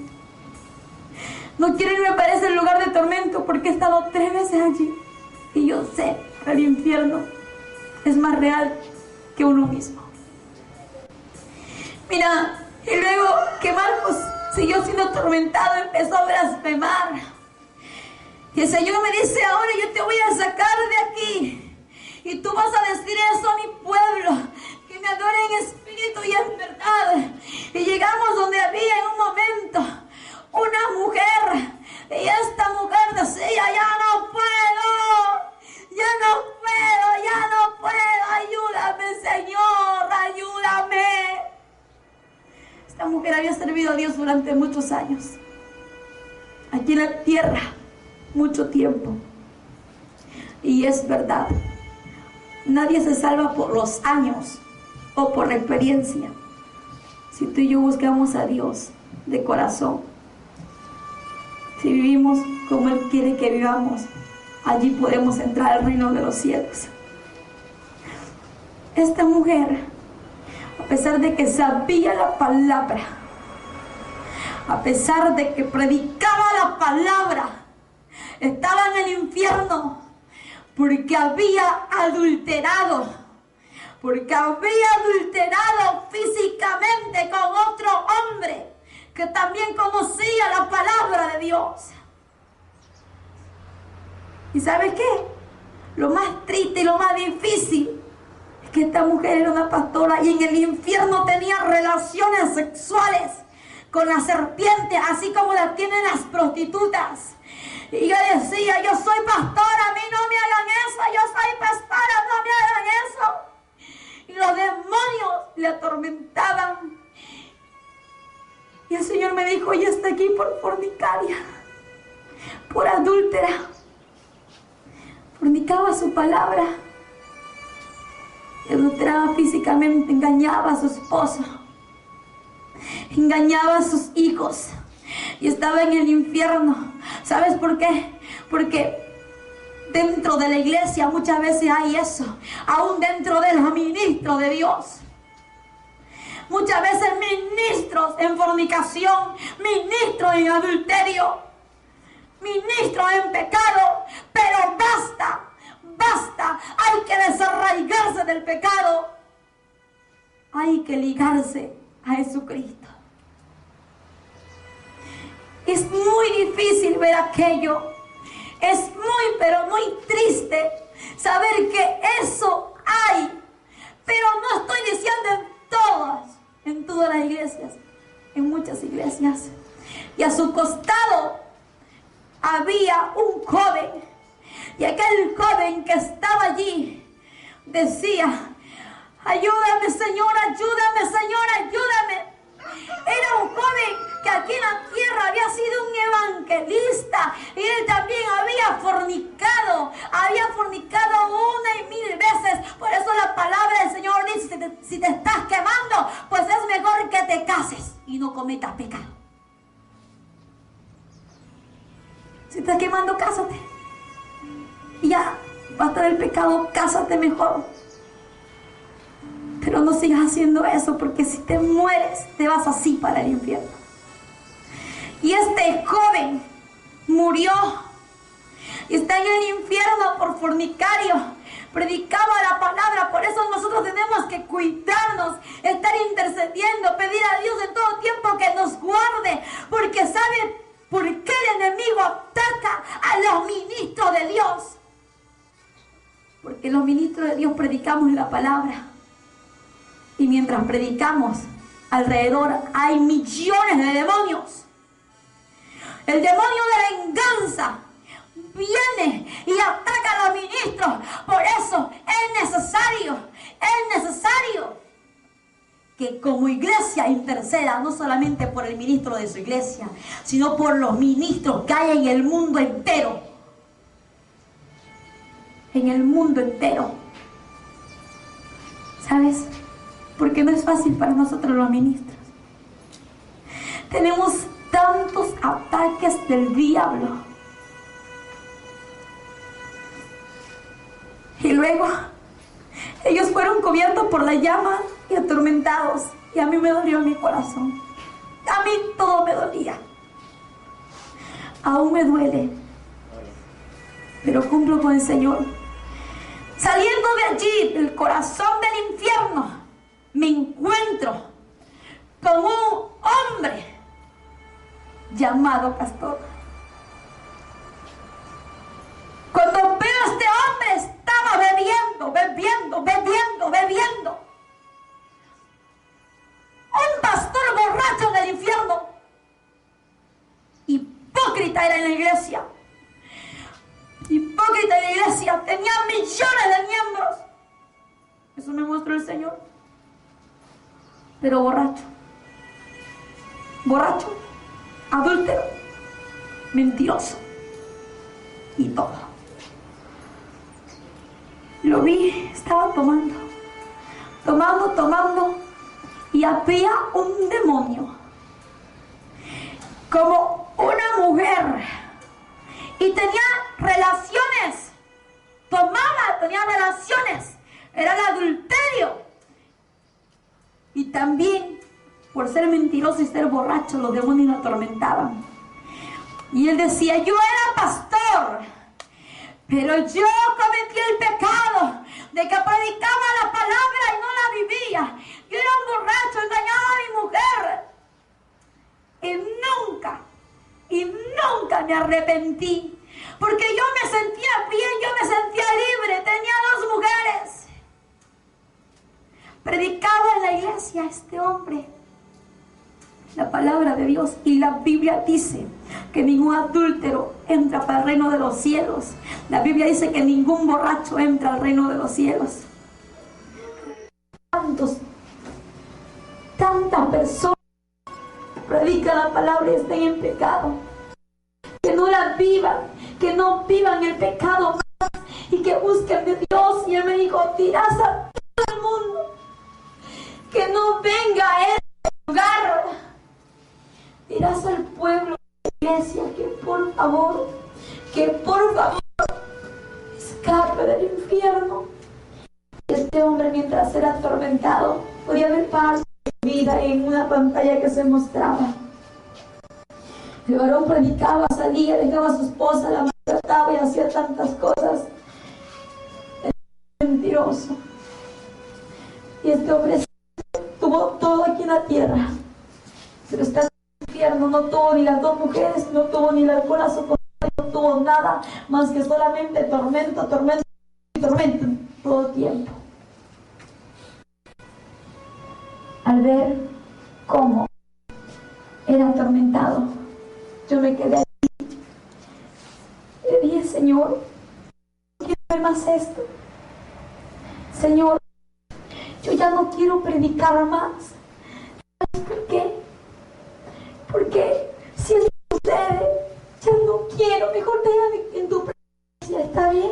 No quiero irme para ese lugar de tormento, porque he estado 3 veces allí. Y yo sé que el infierno es más real que uno mismo. Mira, y luego que Marcos siguió siendo atormentado, empezó a blasfemar. Y el Señor me dice: ahora yo te voy a sacar de aquí, y tú vas a decir eso a mi pueblo, que me adore en espíritu y en verdad. Y llegamos donde había en un momento una mujer, y esta mujer decía: ya no puedo, ayúdame, Señor, ayúdame. Esta mujer había servido a Dios durante muchos años, aquí en la tierra, mucho tiempo. Y es verdad, nadie se salva por los años o por la experiencia. Si tú y yo buscamos a Dios de corazón, si vivimos como Él quiere que vivamos, allí podemos entrar al reino de los cielos. Esta mujer, a pesar de que sabía la palabra, a pesar de que predicaba la palabra, estaba en el infierno porque había adulterado, físicamente con otro hombre que también conocía la palabra de Dios. ¿Y sabes qué? Lo más triste y lo más difícil es que esta mujer era una pastora y en el infierno tenía relaciones sexuales con la serpiente, así como las tienen las prostitutas. Y ella decía: yo soy pastora, a mí no me hagan eso, yo soy pastora, no me hagan eso. Y los demonios le atormentaban. Y el Señor me dijo: ella está aquí por fornicaria, por adúltera. Fornicaba su palabra, adulteraba físicamente, engañaba a su esposo, engañaba a sus hijos, y estaba en el infierno. ¿Sabes por qué? Porque dentro de la iglesia muchas veces hay eso, aún dentro de los ministros de Dios. Muchas veces ministros en fornicación, ministros en adulterio, ministros en pecado. Pero basta, hay que desarraigarse del pecado, hay que ligarse a Jesucristo. Es muy difícil ver aquello, es pero muy triste saber que eso hay, pero no estoy diciendo en todas las iglesias, en muchas iglesias. Y a su costado había un joven, y aquel joven que estaba allí decía: ayúdame, Señor, ayúdame. Era un joven que aquí en la tierra había sido un evangelista, y él también había fornicado 1,000 veces. Por eso la palabra del Señor dice: si te estás quemando, pues es mejor que te cases y no cometas pecado. Si te estás quemando, cásate. Y ya, basta del pecado, cásate mejor. Pero no sigas haciendo eso, porque si te mueres, te vas así para el infierno. Y este joven murió y está en el infierno por fornicario. Predicaba la palabra. Por eso nosotros tenemos que cuidarnos, estar intercediendo, pedir a Dios en todo tiempo que nos guarde, porque ¿sabe por qué el enemigo ataca a los ministros de Dios? Porque los ministros de Dios predicamos la palabra, y mientras predicamos, alrededor hay millones de demonios. El demonio de la venganza viene y ataca a los ministros. Por eso es necesario que como iglesia interceda, no solamente por el ministro de su iglesia, sino por los ministros que hay en el mundo entero. En el mundo entero. ¿Sabes? Porque no es fácil para nosotros los ministros. Tenemos tantos ataques del diablo. Y luego ellos fueron cubiertos por la llama y atormentados. Y a mí me dolió mi corazón. A mí todo me dolía. Aún me duele. Pero cumplo con el Señor. Saliendo de allí, del corazón del infierno, me encuentro con un hombre llamado Pastor. Cuando veo a este hombre, estaba bebiendo. Un pastor borracho en el infierno. Hipócrita era en la iglesia. Tenía millones de miembros. Eso me mostró el Señor. Pero borracho, adúltero, mentiroso y todo. Lo vi, estaba tomando, y había un demonio, como una mujer, y tenía relaciones, tenía relaciones, era el adulterio. Y también, por ser mentiroso y ser borracho, los demonios lo atormentaban. Y él decía, yo era pastor, pero yo cometí el pecado de que predicaba la palabra y no la vivía. Yo era un borracho, engañaba a mi mujer. Y nunca me arrepentí, porque yo me sentía bien, yo me sentía libre, tenía 2 mujeres. Predicaba en la iglesia este hombre la palabra de Dios, y la Biblia dice que ningún adúltero entra para el reino de los cielos. La Biblia dice que ningún borracho entra al reino de los cielos. Tantas personas predican la palabra y están en pecado, que no la vivan, que no vivan el pecado más, y que busquen de Dios. Y él me dijo, dirás a todo el mundo que no venga a este lugar. Dirás al pueblo de la iglesia que por favor escape del infierno. Este hombre, mientras era atormentado, podía ver parte de su vida en una pantalla que se mostraba. El varón predicaba, salía, dejaba a su esposa, la maltrataba y hacía tantas cosas. Era mentiroso. Y este hombre tuvo todo aquí en la tierra, pero está en el infierno. No tuvo ni las 2 mujeres, no tuvo ni la alcohol, no tuvo nada más que solamente tormento todo el tiempo. Al ver cómo era atormentado, yo me quedé allí. Le dije, Señor, no quiero ver más esto. Señor, yo ya no quiero predicar más. ¿Sabes por qué? Porque si eso sucede, ya no quiero. Mejor déjame en tu presencia, ¿está bien?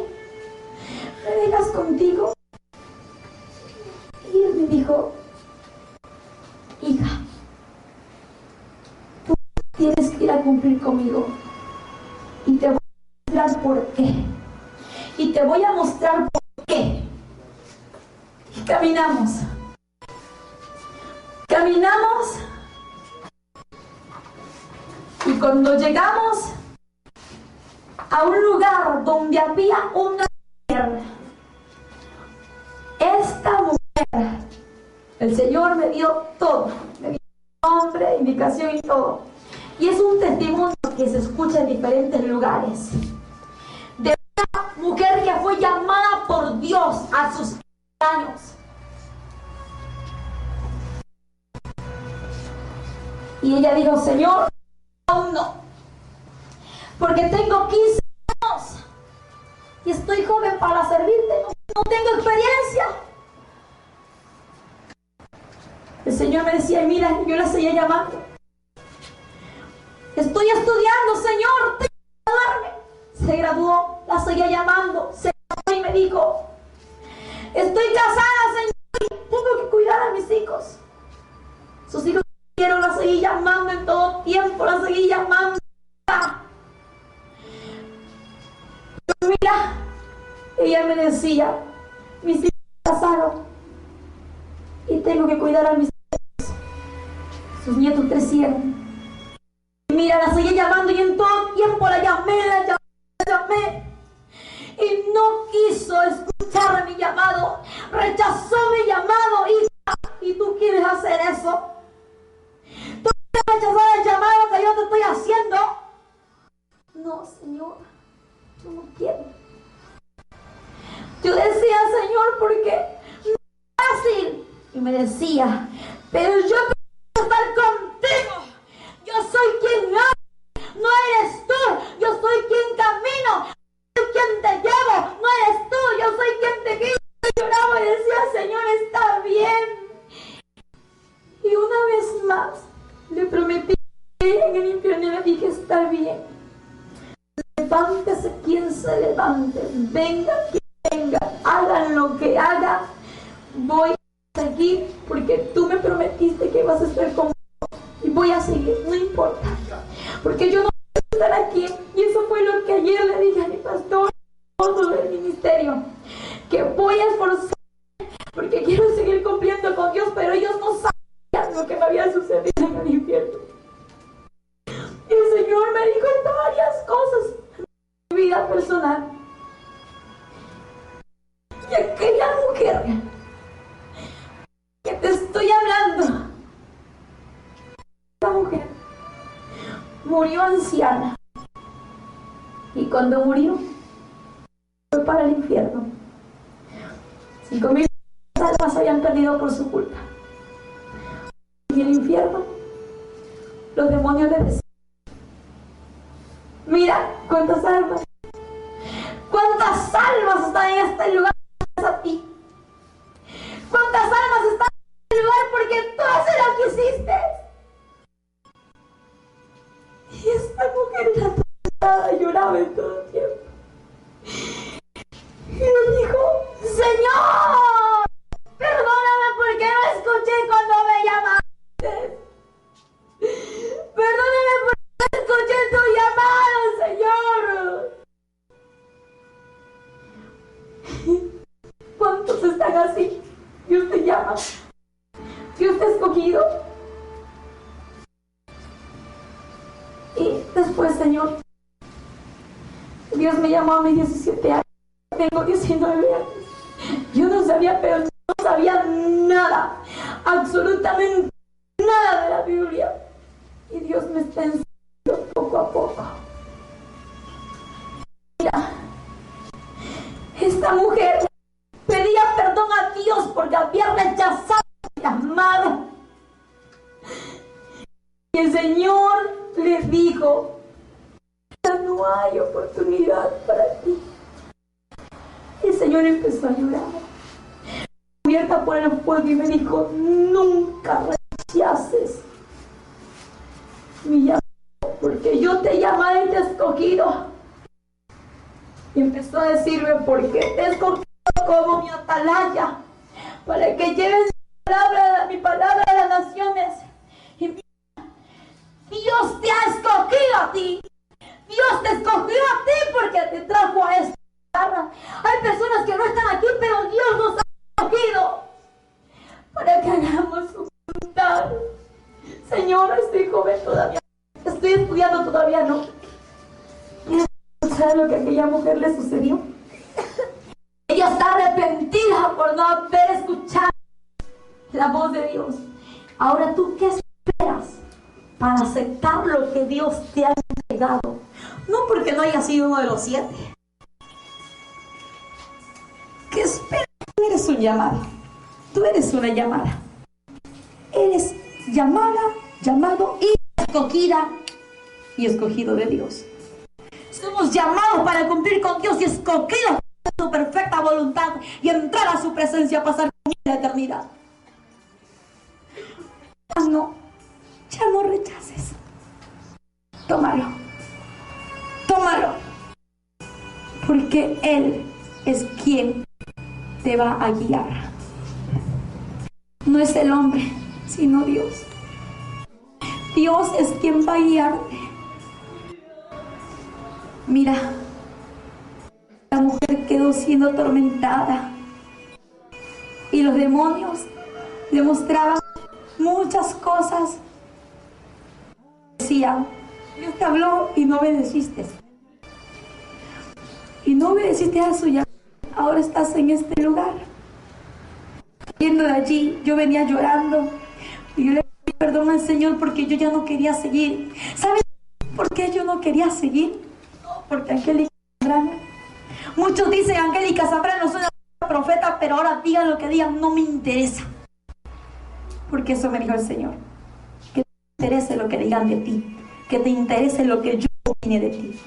¿Me dejas contigo? Y él me dijo, hija, tú tienes que ir a cumplir conmigo. Y te voy a mostrar por qué. Y caminamos. Y Y cuando llegamos a un lugar donde había una mujer, esta mujer, el Señor me dio todo, me dio nombre, indicación y todo. Y es un testimonio que se escucha en diferentes lugares. De una mujer que fue llamada por Dios a sus 15 años. Y ella dijo, Señor, aún no. Porque tengo 15 años. Y estoy joven para servirte. No tengo experiencia. El Señor me decía, mira, yo la seguía llamando. Estoy estudiando, Señor, tengo que graduarme. Se graduó, la seguía llamando, se casó y me dijo, estoy casada, Señor, y tengo que cuidar a mis hijos. Sus hijos quiero, la seguí llamando en todo tiempo, la seguí llamando. Pero mira, ella me decía, mis hijos se casaron y tengo que cuidar a mis hijos. Sus nietos crecieron. Mira, la seguí llamando y en todo tiempo la llamé. Y no quiso escuchar mi llamado. Rechazó mi llamado, hija. ¿Y tú quieres hacer eso? ¿Tú quieres rechazar el llamado que yo te estoy haciendo? No, Señor, yo no quiero. Yo decía, Señor, porque no es fácil. Y me decía, pero yo quiero estar contigo. Yo soy quien habla, no eres tú. Yo soy quien camino, soy quien te llevo, no eres tú. Yo soy quien te guío. Yo lloraba y decía, Señor, está bien. Y una vez más le prometí en el infierno y le dije, está bien. Levántese quien se levante, venga quien venga, hagan lo que hagan. Voy a seguir porque tú me prometiste que ibas a estar conmigo. Y voy a seguir, no importa, porque yo no quiero estar aquí. Y eso fue lo que ayer le dije a mi pastor, todo del ministerio, que voy a esforzarme, porque quiero seguir cumpliendo con Dios, pero ellos no sabían lo que me había sucedido en el infierno. Y el Señor me dijo varias cosas en mi vida personal. Y aquella mujer que te estoy hablando, esta mujer murió anciana, y cuando murió fue para el infierno. 5,000 almas se habían perdido por su culpa, y el infierno, los demonios le decían, mira cuántas almas están en este lugar gracias a ti, cuántas almas están en este lugar porque tú haces lo que hiciste. Y esta mujer era toda lloraba en todo el tiempo. Y le dijo, Señor, perdóname porque no escuché cuando me llamaste. Perdóname porque no escuché tu llamado, Señor. ¿Cuántos están así? Dios te llama. Dios te ha escogido. Y después, Señor, Dios me llamó a mis 17 años. Tengo 19 años. Yo no sabía, pero no sabía nada, absolutamente nada de la Biblia. Y Dios me está enseñando poco a poco. Mira, esta mujer pedía perdón a Dios porque había rechazado el llamado. Y el Señor le dijo, ya no hay oportunidad para ti. Y el Señor empezó a llorar, cubierta por el fuego, y me dijo, nunca rechaces mi llamado, porque yo te he llamado y te he escogido. Y empezó a decirme, porque te he escogido como mi atalaya, para que lleves mi palabra a las naciones. Y Dios te ha escogido a ti. Dios te escogió a ti porque te trajo a esta tierra. Hay personas que no están aquí, pero Dios nos ha escogido para que hagamos su voluntad. Señor, estoy joven todavía. Estoy estudiando todavía no. ¿Sabe lo que a aquella mujer le sucedió? Ella está arrepentida por no haber escuchado la voz de Dios. Ahora, ¿tú qué esperas para aceptar lo que Dios te ha entregado? No porque no haya sido uno de los 7. ¿Qué esperas? Tú eres un llamado. Tú eres una llamada. Eres llamada, llamado y escogida y escogido de Dios. Somos llamados para cumplir con Dios y escogidos por su perfecta voluntad y entrar a su presencia a pasar con Él la eternidad. Ya no rechaces. Tómalo. Porque Él es quien te va a guiar. No es el hombre, sino Dios. Dios es quien va a guiarte. Mira, la mujer quedó siendo atormentada y los demonios le mostraban muchas cosas. Decían: Dios te habló y no obedeciste. Y no obedeciste a su llamado. Ahora estás en este lugar. Yendo de allí, yo venía llorando y yo le pedí perdón al Señor porque yo ya no quería seguir. ¿Sabes por qué yo no quería seguir? Porque Angélica Zambrano. Muchos dicen: Angélica Zambrano es una profeta, pero ahora digan lo que digan, no me interesa. Porque eso me dijo el Señor. Que te interese lo que digan de ti. Que te interese lo que yo opine de ti.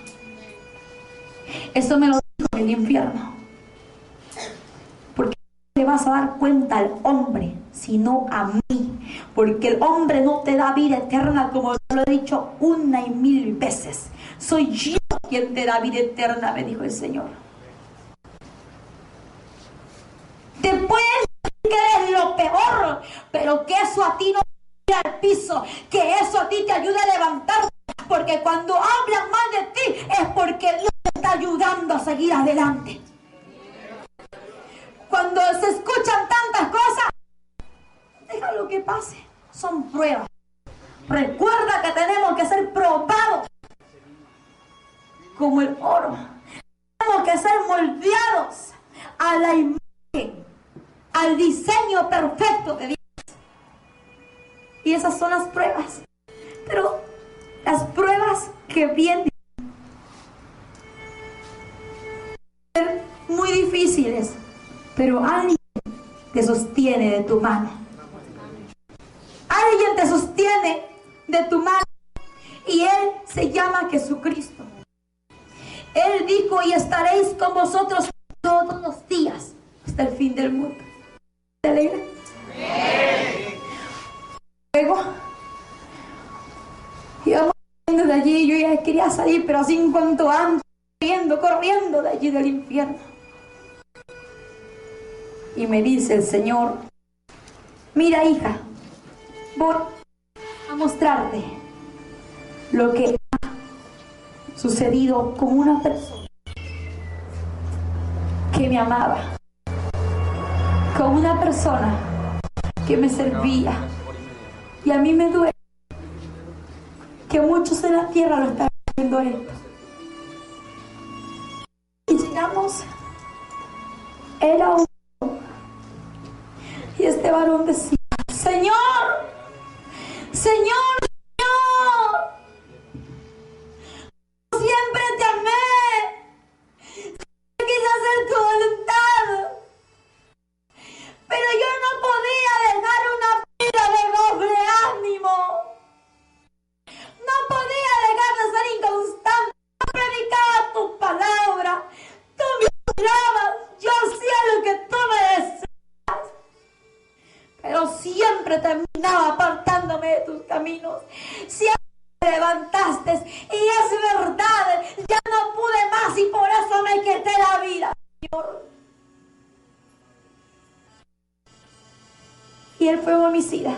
Eso me lo dijo en el infierno. Porque no le vas a dar cuenta al hombre, sino a mí. Porque el hombre no te da vida eterna, como lo he dicho 1,000 veces. Soy yo quien te da vida eterna, me dijo el Señor. Te puedes decir que eres lo peor, pero que eso a ti no te tira al piso, que eso a ti te ayuda a levantarte, porque cuando hablan mal de ti es porque Dios te está ayudando a seguir adelante. Cuando se escuchan tantas cosas, déjalo que pase, son pruebas. Recuerda que tenemos que ser probados como el oro. Tenemos que ser moldeados a la imagen, al diseño perfecto de Dios. Y esas son las pruebas. Pero las pruebas que vienen son muy difíciles, pero alguien te sostiene de tu mano. Alguien te sostiene de tu mano y Él se llama Jesucristo. Él dijo: y estaréis con vosotros todos los días hasta el fin del mundo. ¿Te alegra? Luego íbamos saliendo de allí. Yo ya quería salir, pero así en cuanto ando corriendo de allí del infierno. Y me dice el Señor: mira, hija, voy a mostrarte lo que ha sucedido con una persona que me amaba, con una persona que me servía. Y a mí me duele que muchos en la tierra lo están haciendo esto. Y llegamos, era un varón, y este varón decía: Señor, Señor, Señor, siempre te amé, quise hacer tu voluntad, pero yo no podía dejar una vida de doble ánimo, no podía dejar de ser inconstante. Yo predicaba tu palabra, tú me hablabas, yo hacía lo que tú me decías, pero siempre terminaba apartándome de tus caminos. Siempre te levantaste y es verdad, ya no pude más y por eso me quité la vida, Señor. Y él fue un homicida,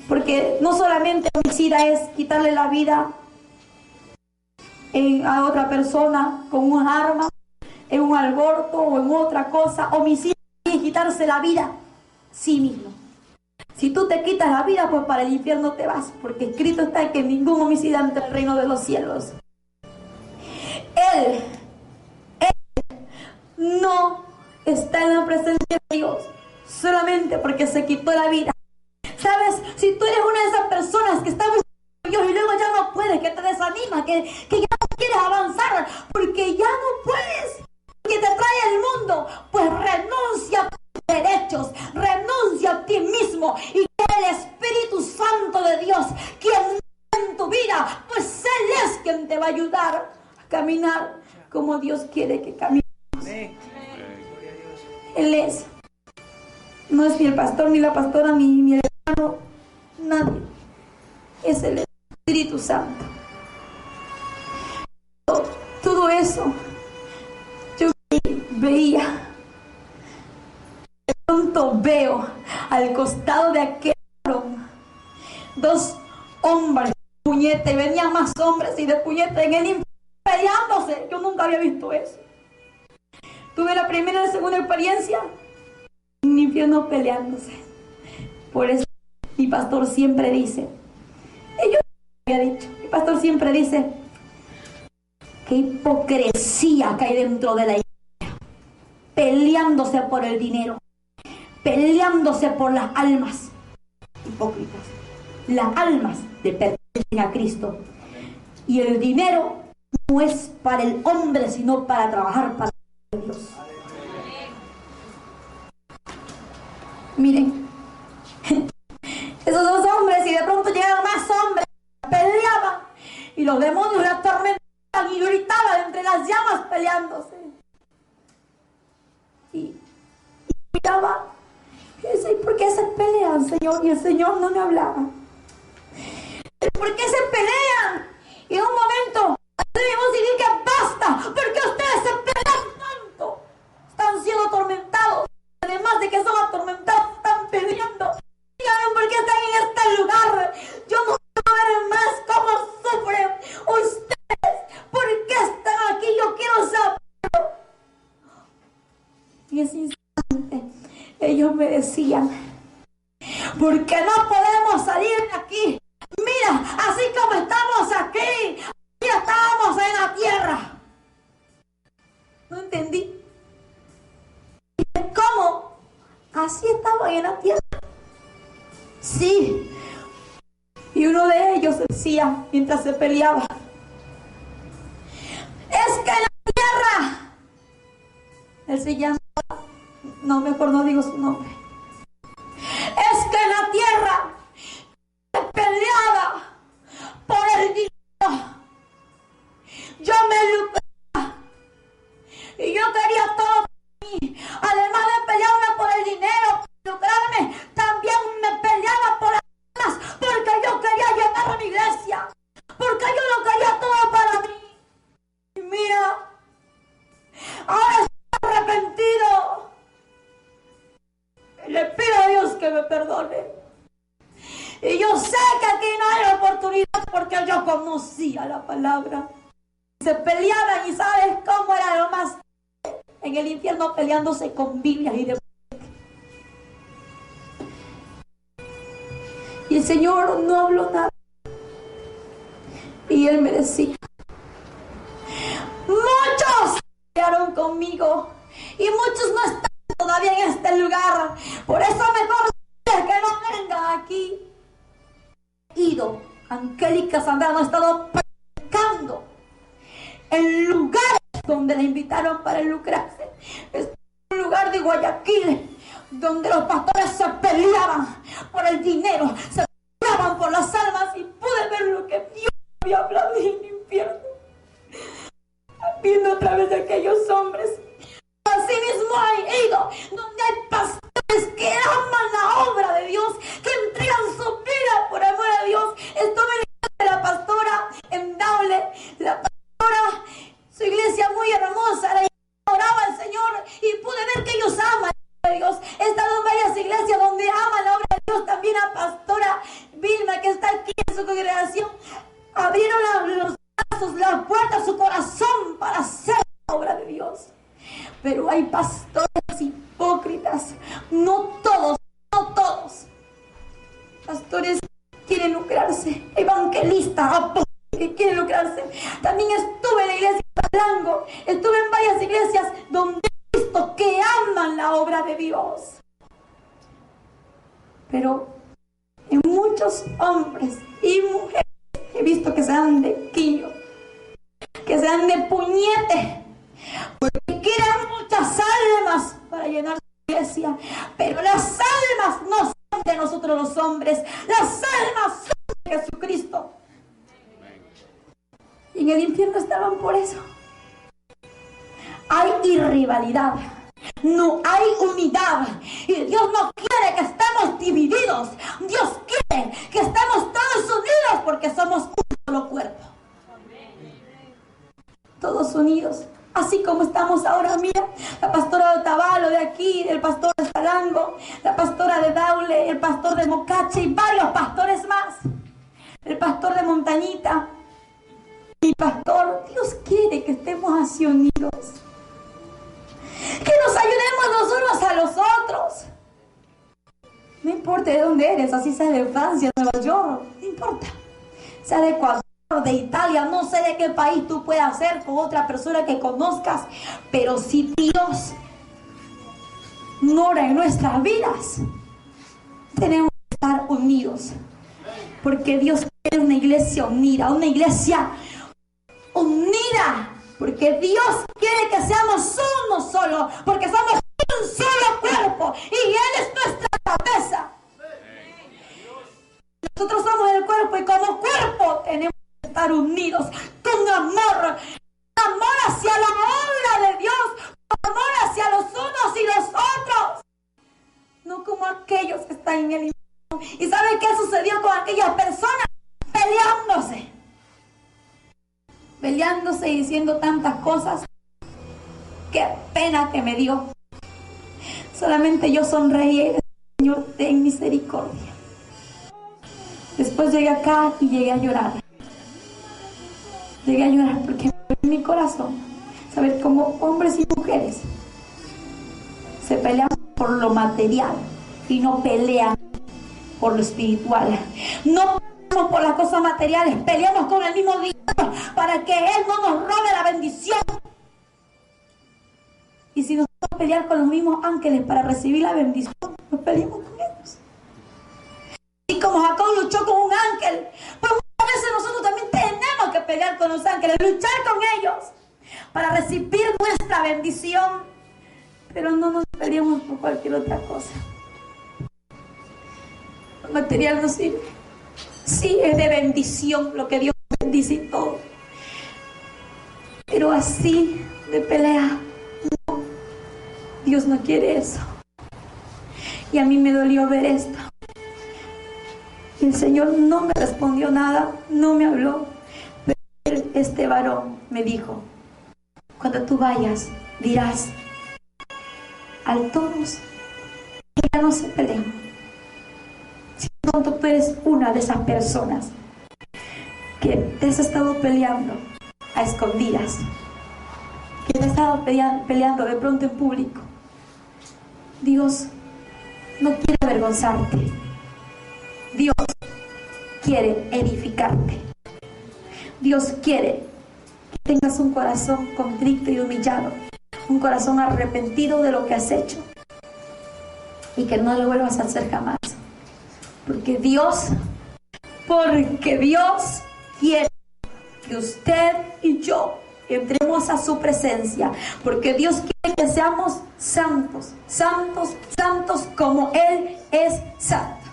porque no solamente homicida es quitarle la vida a otra persona con un arma, en un alboroto o en otra cosa. Homicida es quitarse la vida sí mismo. Si tú te quitas la vida, pues para el infierno te vas, porque escrito está que ningún homicida entra al reino de los cielos. Él no está en la presencia de Dios solamente porque se quitó la vida. ¿Sabes? Si tú eres una de esas personas que está buscando a Dios y luego ya no puedes, que te desanima, que ya no quieres avanzar, porque ya no puedes, que te trae el mundo, pues renuncia a tus derechos, renuncia a ti mismo y que el Espíritu Santo de Dios, quien en tu vida, pues Él es quien te va a ayudar a caminar como Dios quiere que caminemos. Él es. No es ni el pastor, ni la pastora, ni el hermano, nadie. Es el Espíritu Santo. Todo eso yo veía. De pronto veo al costado de aquel varón 2 hombres de puñete, y venían más hombres y de puñete en el infierno peleándose. Yo nunca había visto eso. Tuve la primera y la segunda experiencia en el infierno peleándose. Por eso mi pastor siempre dice, yo había dicho, mi pastor siempre dice, qué hipocresía que hay dentro de la iglesia, peleándose por el dinero, peleándose por las almas. Hipócritas. Las almas le pertenecen a Cristo. Y el dinero no es para el hombre, sino para trabajar para Dios. Miren, esos 2 hombres, y de pronto llegaron más hombres, peleaban, y los demonios la atormentaban y gritaban entre las llamas peleándose. Y miraba y decía, ¿por qué se pelean, Señor? Y el Señor no me hablaba. ¿Por qué se pelean? Y en un momento debemos decir que basta, porque ustedes se pelean tanto, están siendo atormentados, además de que son atormentados, están peleando. Díganme por qué están en este lugar. Yo no quiero ver más cómo sufren ustedes. ¿Por qué están aquí? Yo quiero saberlo. Y ese instante ellos me decían, ¿por qué no podemos salir de aquí? Mira, así como estamos aquí, ya estábamos en la tierra. No entendí. ¿Cómo? Así estaban en la tierra. Sí. Y uno de ellos decía, mientras se peleaba, es que en la tierra, él se llama, no, mejor no digo su nombre, es que en la tierra se peleaba por el dinero. Yo me lucraba y yo quería todo para mí. Además de pelearme por el dinero, por lucrarme, también me peleaba por las almas, porque yo quería llegar a mi iglesia, porque yo lo quería todo para mí. Y mira, ahora estoy arrepentido. Le pido a Dios que me perdone. Y yo sé que aquí no hay oportunidad, porque yo conocía la palabra. Se peleaban, y ¿sabes cómo era lo más? En el infierno peleándose con Biblias y de... Y el Señor no habló nada. Y Él me decía, muchos pelearon conmigo y muchos no están todavía en este lugar. Por eso mejor que no vengan aquí. Ido, Angélica Zambrano ha estado predicando en lugares donde la invitaron para lucrarse. Es un lugar de Guayaquil donde los pastores se peleaban por el dinero, se peleaban por las almas, y pude ver lo que Dios había hablado en el infierno, viendo a través de aquellos hombres. Así mismo he ido donde hay pastores que aman la obra de Dios, que entregan su vida por amor a Dios. Estuve en la pastora en Daule, la pastora, su iglesia muy hermosa, la oraba al Señor y pude ver que ellos aman a Dios. He estado en varias iglesias donde aman la obra de Dios. También la pastora Vilma, que está aquí en su congregación, abrieron los brazos, las puertas, su corazón para hacer la obra de Dios. Pero hay pastores hipócritas, no todos, evangelista, que quiere lucrarse. También estuve en la iglesia de Talango, estuve en varias iglesias donde he visto que aman la obra de Dios. Pero en muchos hombres y mujeres he visto que se dan de quillo, que se dan de puñete, porque quieren muchas almas para llenar la iglesia, pero las almas no son de nosotros los hombres, las almas son de Jesucristo. Y en el infierno estaban por eso. Hay rivalidad, no hay unidad, y Dios no quiere que estemos divididos. Dios quiere que estemos todos unidos, porque somos un solo cuerpo. Todos unidos, así como estamos ahora. Mira, la pastora de Otavalo de aquí, el pastor de Talango, la pastora de Daule, el pastor de Mocache y varios pastores más, el pastor de Montañita, mi pastor. Dios quiere que estemos así unidos, que nos ayudemos los unos a los otros. No importa de dónde eres, así sea de Francia, Nueva York, no importa, sea de Ecuador, de Italia, no sé de qué país tú puedas ser con otra persona que conozcas, pero si Dios mora en nuestras vidas, tenemos que estar unidos, porque Dios quiere una iglesia unida, porque Dios quiere que seamos uno solo, porque somos un solo cuerpo y Él es nuestra cabeza. Nosotros somos el cuerpo, y como cuerpo tenemos que estar unidos con amor hacia la obra de Dios, amor hacia los unos y los otros, no como aquellos que están en el infierno. ¿Y saben qué sucedió con aquellas personas? Peleándose y diciendo tantas cosas. Qué pena que me dio. Solamente yo sonreí y dije: Señor, ten misericordia. Después llegué acá y llegué a llorar. Porque en mi corazón saber cómo hombres y mujeres se pelean por lo material y no pelean por lo espiritual. No peleamos por las cosas materiales, peleamos con el mismo Dios para que Él no nos robe la bendición. Y si nos vamos a pelear con los mismos ángeles para recibir la bendición, nos peleamos con ellos. Y como Jacob luchó con un ángel, pues muchas veces nosotros también tenemos que pelear con los ángeles, luchar con ellos para recibir nuestra bendición. Pero no nos peleemos por cualquier otra cosa. Lo material no sirve. Sí, es de bendición lo que Dios bendice y todo, pero así de pelea, no. Dios no quiere eso. Y a mí me dolió ver esto. Y el Señor no me respondió nada, no me habló. Pero este varón me dijo: cuando tú vayas, dirás a todos que ya no se peleen. Si pronto tú eres una de esas personas que te has estado peleando a escondidas, que te has estado peleando de pronto en público, Dios no quiere avergonzarte. Dios quiere edificarte. Dios quiere que tengas un corazón contrito y humillado, un corazón arrepentido de lo que has hecho, y que no lo vuelvas a hacer jamás. Porque Dios quiere que usted y yo entremos a su presencia, porque Dios quiere que seamos santos, santos, santos como Él es santo.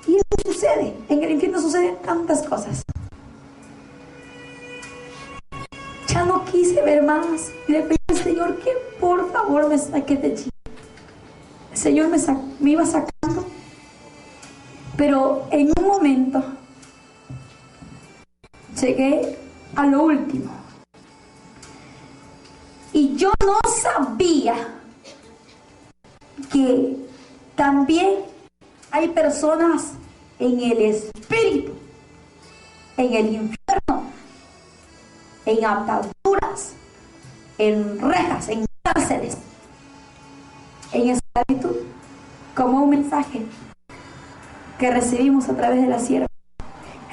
Y eso sucede, en el infierno suceden tantas cosas. Ya no quise ver más, y le pedí al Señor que por favor me saque de allí. El Señor me iba sacando, pero en un momento llegué a lo último, y yo no sabía que también hay personas en el espíritu, en el infierno, en ataduras, en rejas, en cárceles, en esclavitud, como un mensaje que recibimos a través de la sierva.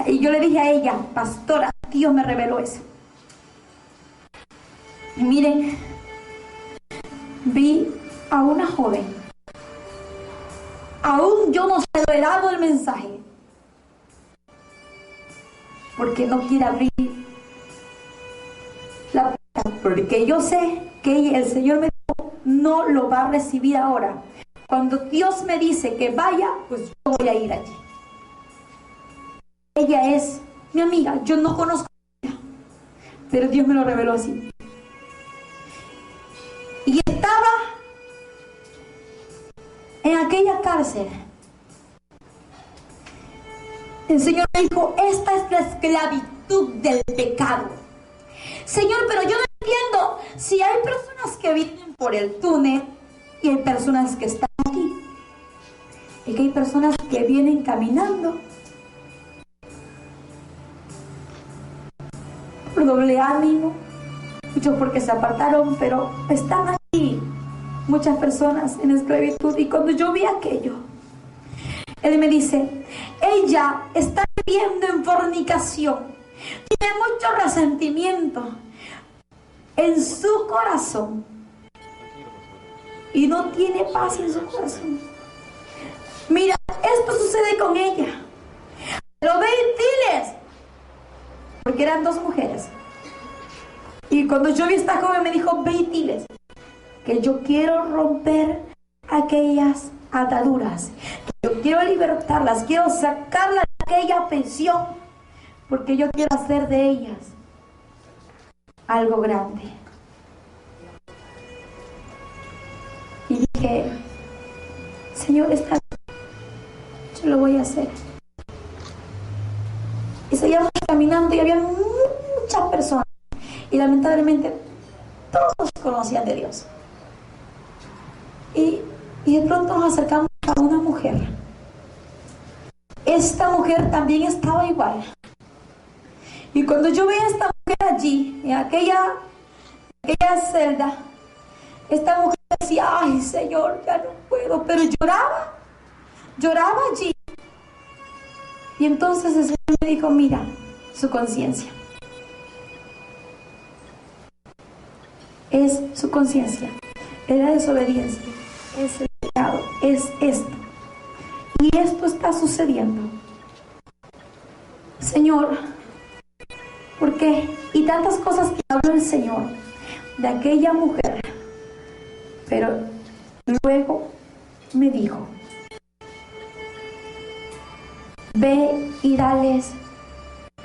Y yo le dije a ella: pastora, Dios me reveló eso. Y miren, vi a una joven. Aún yo no se lo he dado el mensaje, porque no quiere abrir la puerta, porque yo sé que el Señor me dijo: no lo va a recibir ahora. Cuando Dios me dice que vaya, pues yo voy a ir allí. Ella es mi amiga, yo no conozco a ella, pero Dios me lo reveló así. Y estaba en aquella cárcel. El Señor me dijo: esta es la esclavitud del pecado. Señor, pero yo no entiendo si hay personas que vienen por el túnel y hay personas que están aquí. Es que hay personas que vienen caminando por doble ánimo, muchos porque se apartaron, pero están aquí muchas personas en esclavitud. Y cuando yo vi aquello, Él me dice: ella está viviendo en fornicación, tiene mucho resentimiento en su corazón y no tiene paz en su corazón. Mira, esto sucede con ella. Lo ve y diles, porque eran dos mujeres. Y cuando yo vi a esta joven, me dijo: ve y diles que yo quiero romper aquellas ataduras, que yo quiero libertarlas, quiero sacarlas de aquella prisión, porque yo quiero hacer de ellas algo grande. Y dije: Señor, está bien, yo lo voy a hacer. Y seguíamos caminando y había muchas personas, y lamentablemente todos conocían de Dios. Y de pronto nos acercamos a una mujer. Esta mujer también estaba igual. Y cuando yo veía a esta mujer allí, en aquella celda, esta mujer decía: ay, Señor, ya no puedo, pero lloraba allí. Y entonces el Señor me dijo: mira, su conciencia. Es su conciencia, es la desobediencia, es el pecado, es esto. Y esto está sucediendo. Señor, ¿por qué? Y tantas cosas que habló el Señor de aquella mujer. Pero luego me dijo: ve y dales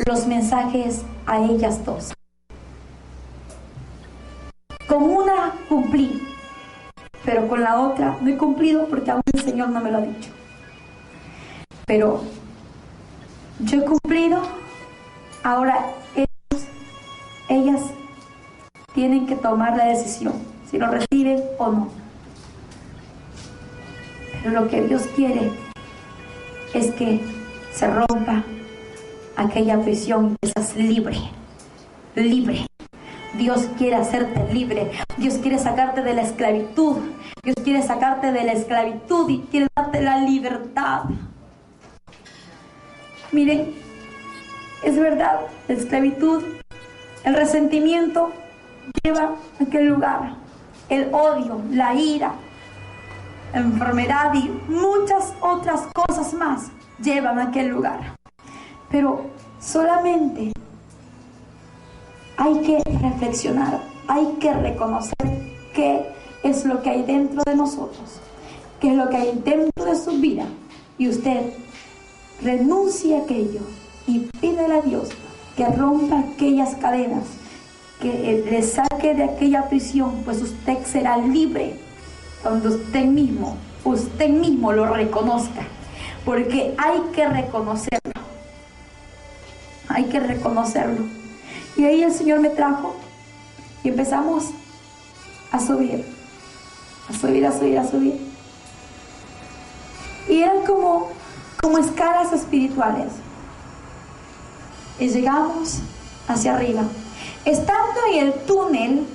los mensajes a ellas dos. Con una cumplí, pero con la otra no he cumplido porque aún el Señor no me lo ha dicho. Pero yo he cumplido. Ahora ellas tienen que tomar la decisión, si lo reciben o no. Pero lo que Dios quiere es que se rompa aquella prisión y que seas libre. Dios quiere hacerte libre. Dios quiere sacarte de la esclavitud. Dios quiere sacarte de la esclavitud y quiere darte la libertad. Miren, es verdad, la esclavitud, el resentimiento lleva a aquel lugar. El odio, la ira, la enfermedad y muchas otras cosas más llevan a aquel lugar. Pero solamente hay que reflexionar, hay que reconocer qué es lo que hay dentro de nosotros, qué es lo que hay dentro de su vida. Y usted renuncie a aquello y pídele a Dios que rompa aquellas cadenas, que le saque de aquella prisión, pues usted será libre cuando usted mismo lo reconozca, porque hay que reconocerlo. Hay que reconocerlo. Y ahí el Señor me trajo y empezamos a subir. Y eran como escalas espirituales. Y llegamos hacia arriba. Estando en el túnel,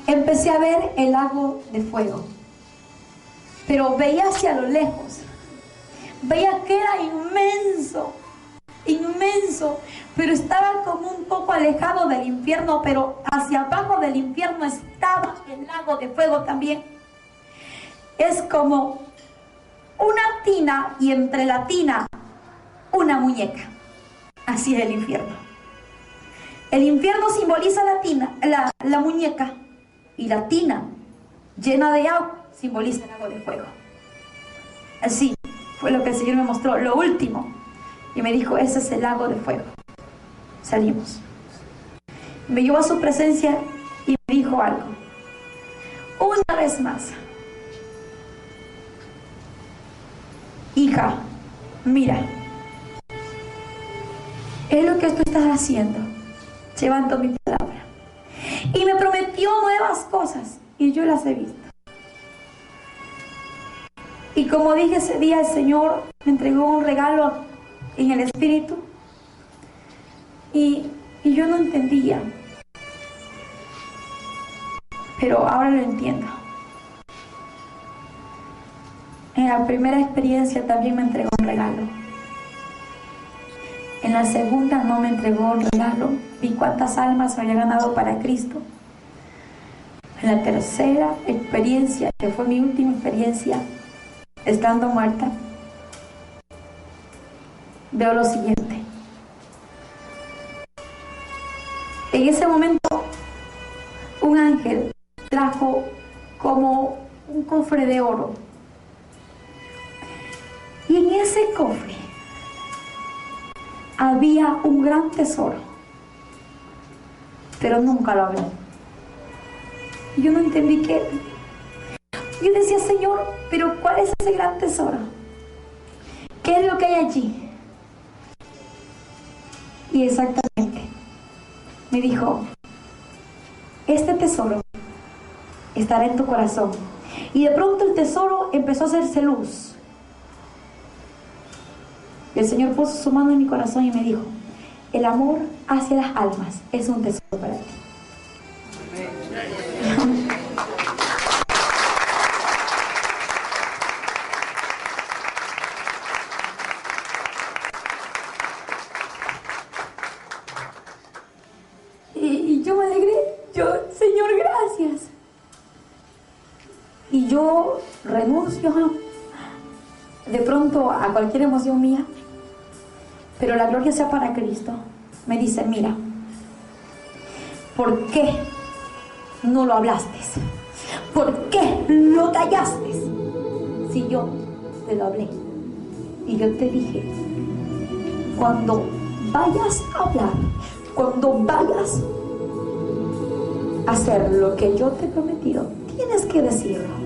empecé a ver el lago de fuego. Pero veía hacia lo lejos. Veía que era inmenso. inmenso, pero estaba como un poco alejado del infierno, pero hacia abajo del infierno estaba el lago de fuego también. Es como una tina y entre la tina una muñeca. Así es el infierno. El infierno simboliza la tina, la muñeca, y la tina llena de agua simboliza el lago de fuego. Así fue lo que el Señor me mostró, lo último, y me dijo: ese es el lago de fuego. Salimos. Me llevó a su presencia y me dijo algo. Una vez más: hija, mira, es lo que tú estás haciendo, llevando mi palabra. Y me prometió nuevas cosas y yo las he visto. Y como dije ese día, el Señor me entregó un regalo en el Espíritu y yo no entendía, pero ahora lo entiendo. En la primera experiencia también me entregó un regalo. En la segunda no me entregó un regalo. Vi cuántas almas me había ganado para Cristo. En la tercera experiencia, que fue mi última experiencia, estando muerta, veo lo siguiente. En ese momento, un ángel trajo como un cofre de oro. Y en ese cofre había un gran tesoro, pero nunca lo abrí. Yo no entendí qué era. Yo decía: Señor, pero ¿cuál es ese gran tesoro? ¿Qué es lo que hay allí? Y exactamente me dijo: este tesoro estará en tu corazón. Y de pronto el tesoro empezó a hacerse luz. Y el Señor puso su mano en mi corazón y me dijo: el amor hacia las almas es un tesoro para ti. Y yo me alegré. Señor, gracias. Y yo renuncio de pronto a cualquier emoción mía, pero la gloria sea para Cristo. Me dice: mira, ¿por qué no lo hablaste? ¿Por qué lo callaste? Si yo te lo hablé y yo te dije: cuando vayas a hablar, cuando vayas a hacer lo que yo te he prometido, tienes que decirlo.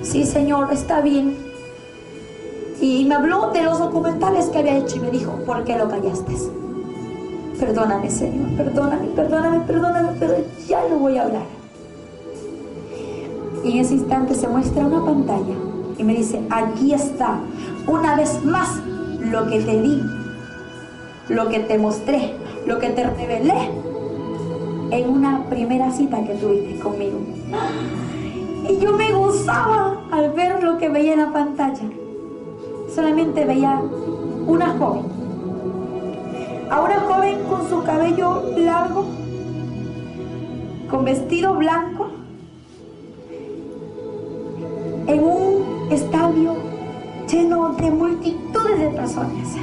Sí, Señor, está bien. Y me habló de los documentales que había hecho y me dijo: ¿por qué lo callaste? Perdóname, Señor, perdóname, pero ya lo voy a hablar. Y en ese instante se muestra una pantalla y me dice: aquí está, una vez más, lo que te di, lo que te mostré, lo que te revelé en una primera cita que tuviste conmigo. Y yo me gozaba al ver lo que veía en la pantalla. Solamente veía una joven, a una joven con su cabello largo, con vestido blanco, en un estadio lleno de multitudes de personas.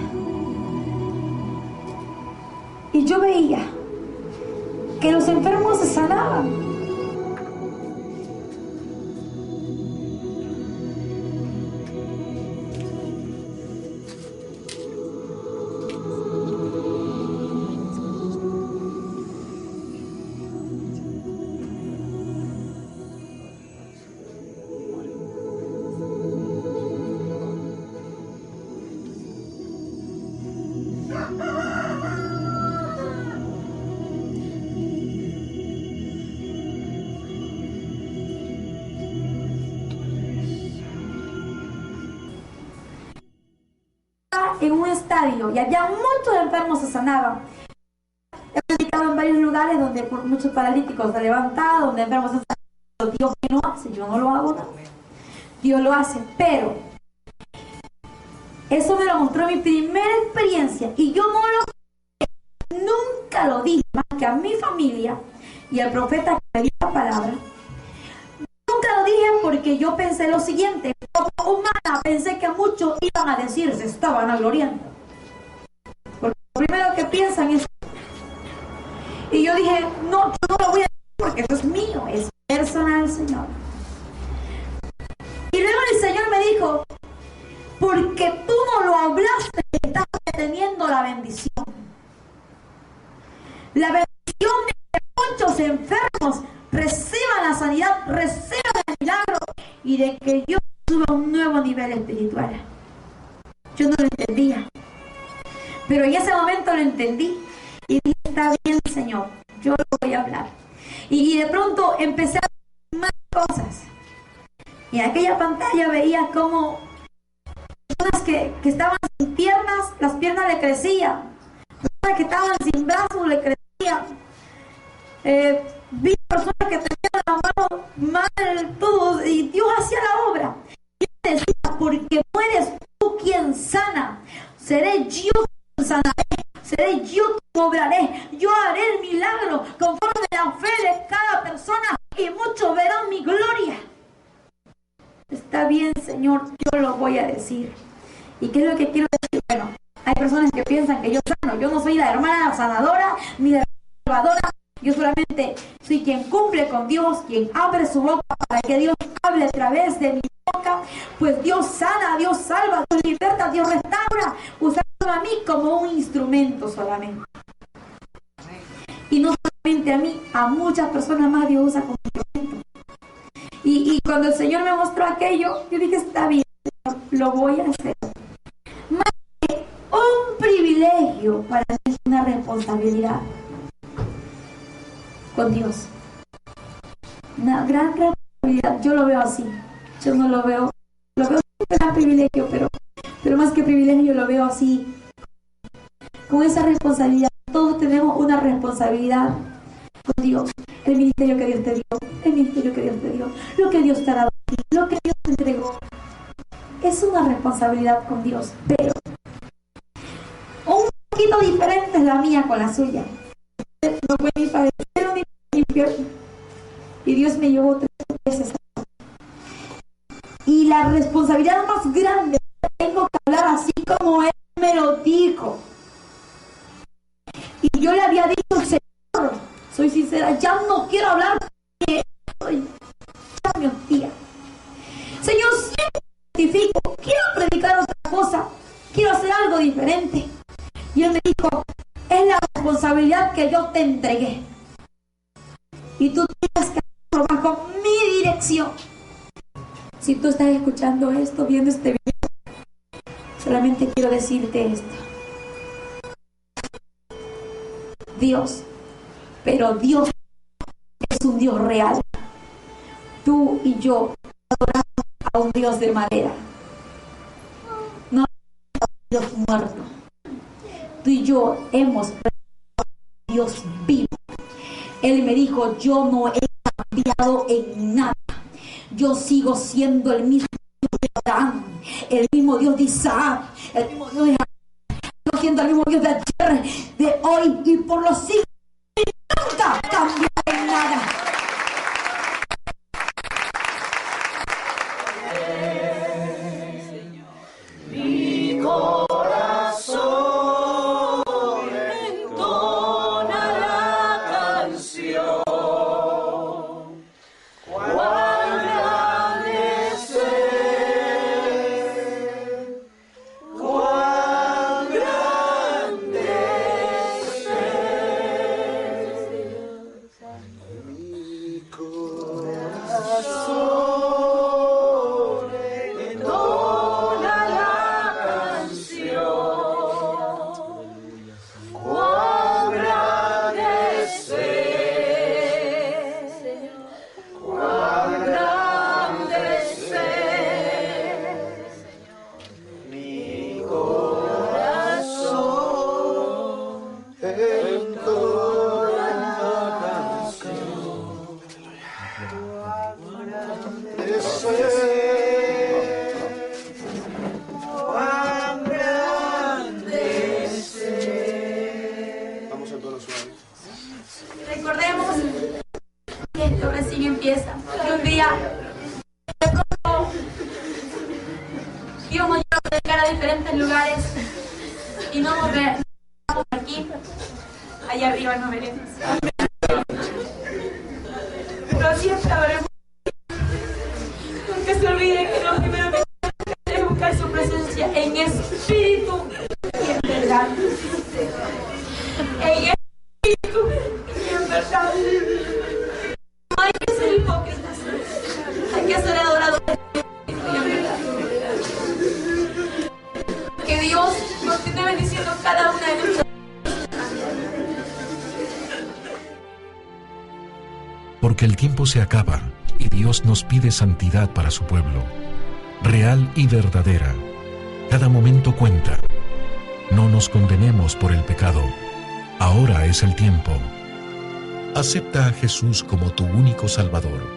Y yo veía que los enfermos se sanaban. En un estadio y había muchos enfermos se sanaban. He predicado en varios lugares donde muchos paralíticos se levantaban, donde enfermos se sanaban. Dios que no hace, yo no lo hago, no. Dios lo hace, pero Eso me lo mostró mi primera experiencia y yo nunca lo dije más que a mi familia y al profeta que me dio la palabra. Nunca lo dije porque yo pensé lo siguiente: como humana pensé que muchos iban a decir, se estaban gloriando, porque lo primero que piensan es. Y yo dije, no, yo no lo voy a decir porque eso es mío, es personal, Señor. Y luego el Señor me dijo, porque tú no lo hablaste, estás deteniendo la bendición. La bendición de que muchos enfermos reciban la sanidad, reciban el milagro y de que Dios suba a un nuevo nivel espiritual. Yo no lo entendía, pero en ese momento lo entendí y dije, está bien, Señor, yo lo voy a hablar. Y de pronto empecé a ver más cosas. Y en aquella pantalla veía como personas que estaban sin piernas, las piernas le crecían. Personas que estaban sin brazos le crecían. Vi personas que tenían la mano mal, todo, y Dios hacía la obra. Y yo decía, porque no eres tú quien sana, seré yo quien sanaré, seré yo quien obraré, yo haré el milagro conforme a la fe de cada persona y muchos verán mi gloria. Está bien, Señor, yo lo voy a decir. ¿Y qué es lo que quiero decir? Bueno, hay personas que piensan que yo sano. Yo no soy la hermana sanadora ni la salvadora. Yo solamente soy quien cumple con Dios, quien abre su boca para que Dios hable a través de mi boca. Pues Dios sana, Dios salva, Dios liberta, Dios restaura, usando a mí como un instrumento solamente. Y no solamente a mí, a muchas personas más Dios usa como instrumento. Y cuando el Señor me mostró aquello, yo dije, está bien, Señor, lo voy a hacer. Más que un privilegio, para mí es una responsabilidad con Dios. Una gran responsabilidad, yo lo veo así. Yo no lo veo como un gran privilegio, pero más que privilegio yo lo veo así. Con esa responsabilidad, todos tenemos una responsabilidad con Dios. El ministerio que Dios te dio, el ministerio que Dios te dio, lo que Dios te ha dado a ti, lo que Dios te entregó. Es una responsabilidad con Dios, pero un poquito diferente es la mía con la suya. No fue ni padecer ni infierno. Y Dios me llevó 3 veces. Y la responsabilidad más grande, tengo que hablar así como Él me lo dijo. Y yo le había dicho, Señor, soy sincera, ya no quiero hablar porque ya me hostía. Señor, siempre me identifico, quiero predicar otra cosa, quiero hacer algo diferente. Y Él me dijo, es la responsabilidad que yo te entregué. Y tú tienes que hacerlo bajo mi dirección. Si tú estás escuchando esto, viendo este video, solamente quiero decirte esto. Dios, pero Dios es un Dios real. Tú y yo adoramos a un Dios de madera, no a un Dios muerto. Tú y yo hemos a un Dios vivo. Él me dijo, yo no he cambiado en nada. Yo sigo siendo el mismo Dios de Abraham, el mismo Dios de Isaac, el mismo Dios de Jacob. Yo siendo el mismo Dios de ayer, de hoy y por los siglos. Nunca cambiaré en nada. Mi corazón entona la canción. Cuán grande es Él, cuán grande es Él. esto recién empieza. Y un día, de pronto, Dios nos lleva a predicar a diferentes lugares y no nos vemos aquí. Allá arriba nos veremos. Pero siempre habremos. Nunca se olvide que lo primero que es buscar su presencia en espíritu y en verdad. En espíritu y en verdad. No hay que ser hipócritas. Hay que ser adoradores en espíritu y en verdad. Que Dios continúe bendiciendo cada una de nuestras. Porque el tiempo se acaba y Dios nos pide santidad para su pueblo, real y verdadera. Cada momento cuenta. No nos condenemos por el pecado. Ahora es el tiempo. Acepta a Jesús como tu único Salvador.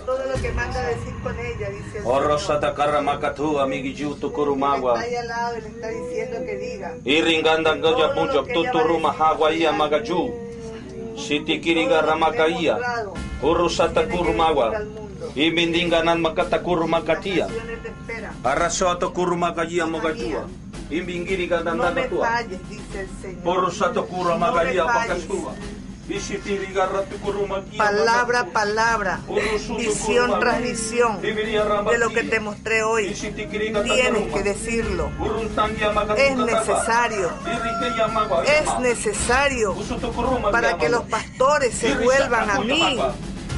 Todo lo que manda decir con ella, dice el Señor. Está ahí al lado y le está diciendo que diga. No me falles, dice el Señor. No me falles. Palabra, palabra, visión tras visión de lo que te mostré hoy. Tienes que decirlo. Es necesario para que los pastores se vuelvan a mí,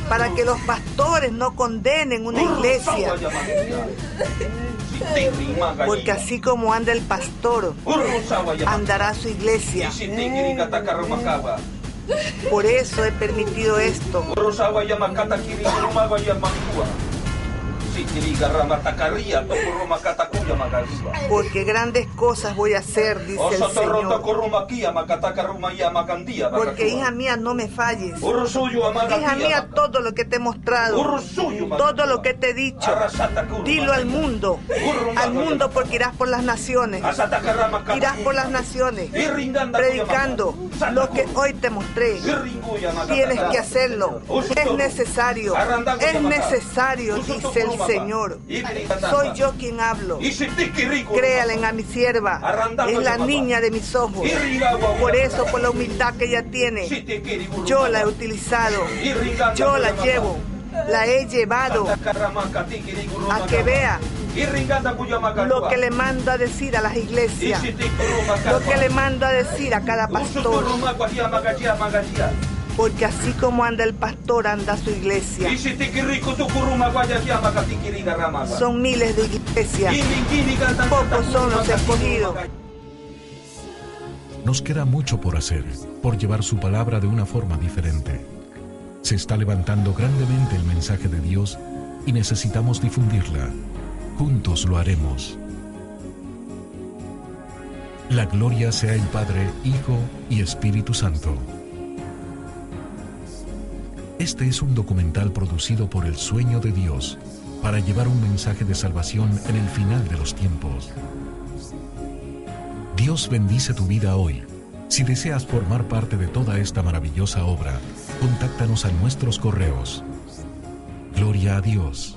para que los pastores no condenen una iglesia. Porque así como anda el pastor, andará su iglesia. Por eso he permitido esto. Porque grandes cosas voy a hacer, dice el Señor. Porque hija mía, no me falles. Hija mía, todo lo que te he mostrado, todo lo que te he dicho, dilo al mundo, porque irás por las naciones, predicando lo que hoy te mostré. Tienes que hacerlo, es necesario, dice el Señor. Soy yo quien hablo. Créalen a mi sierva, es la niña de mis ojos. Por eso, por la humildad que ella tiene, yo la he utilizado, yo la llevo, la he llevado a que vea lo que le mando a decir a las iglesias, lo que le mando a decir a cada pastor. Porque así como anda el pastor, anda su iglesia. Son miles de iglesias, pocos son los escogidos. Nos queda mucho por hacer, por llevar su palabra de una forma diferente. Se está levantando grandemente el mensaje de Dios y necesitamos difundirla. Juntos lo haremos. La gloria sea el Padre, Hijo y Espíritu Santo. Este es un documental producido por El Sueño de Dios para llevar un mensaje de salvación en el final de los tiempos. Dios bendice tu vida hoy. Si deseas formar parte de toda esta maravillosa obra, contáctanos a nuestros correos. Gloria a Dios.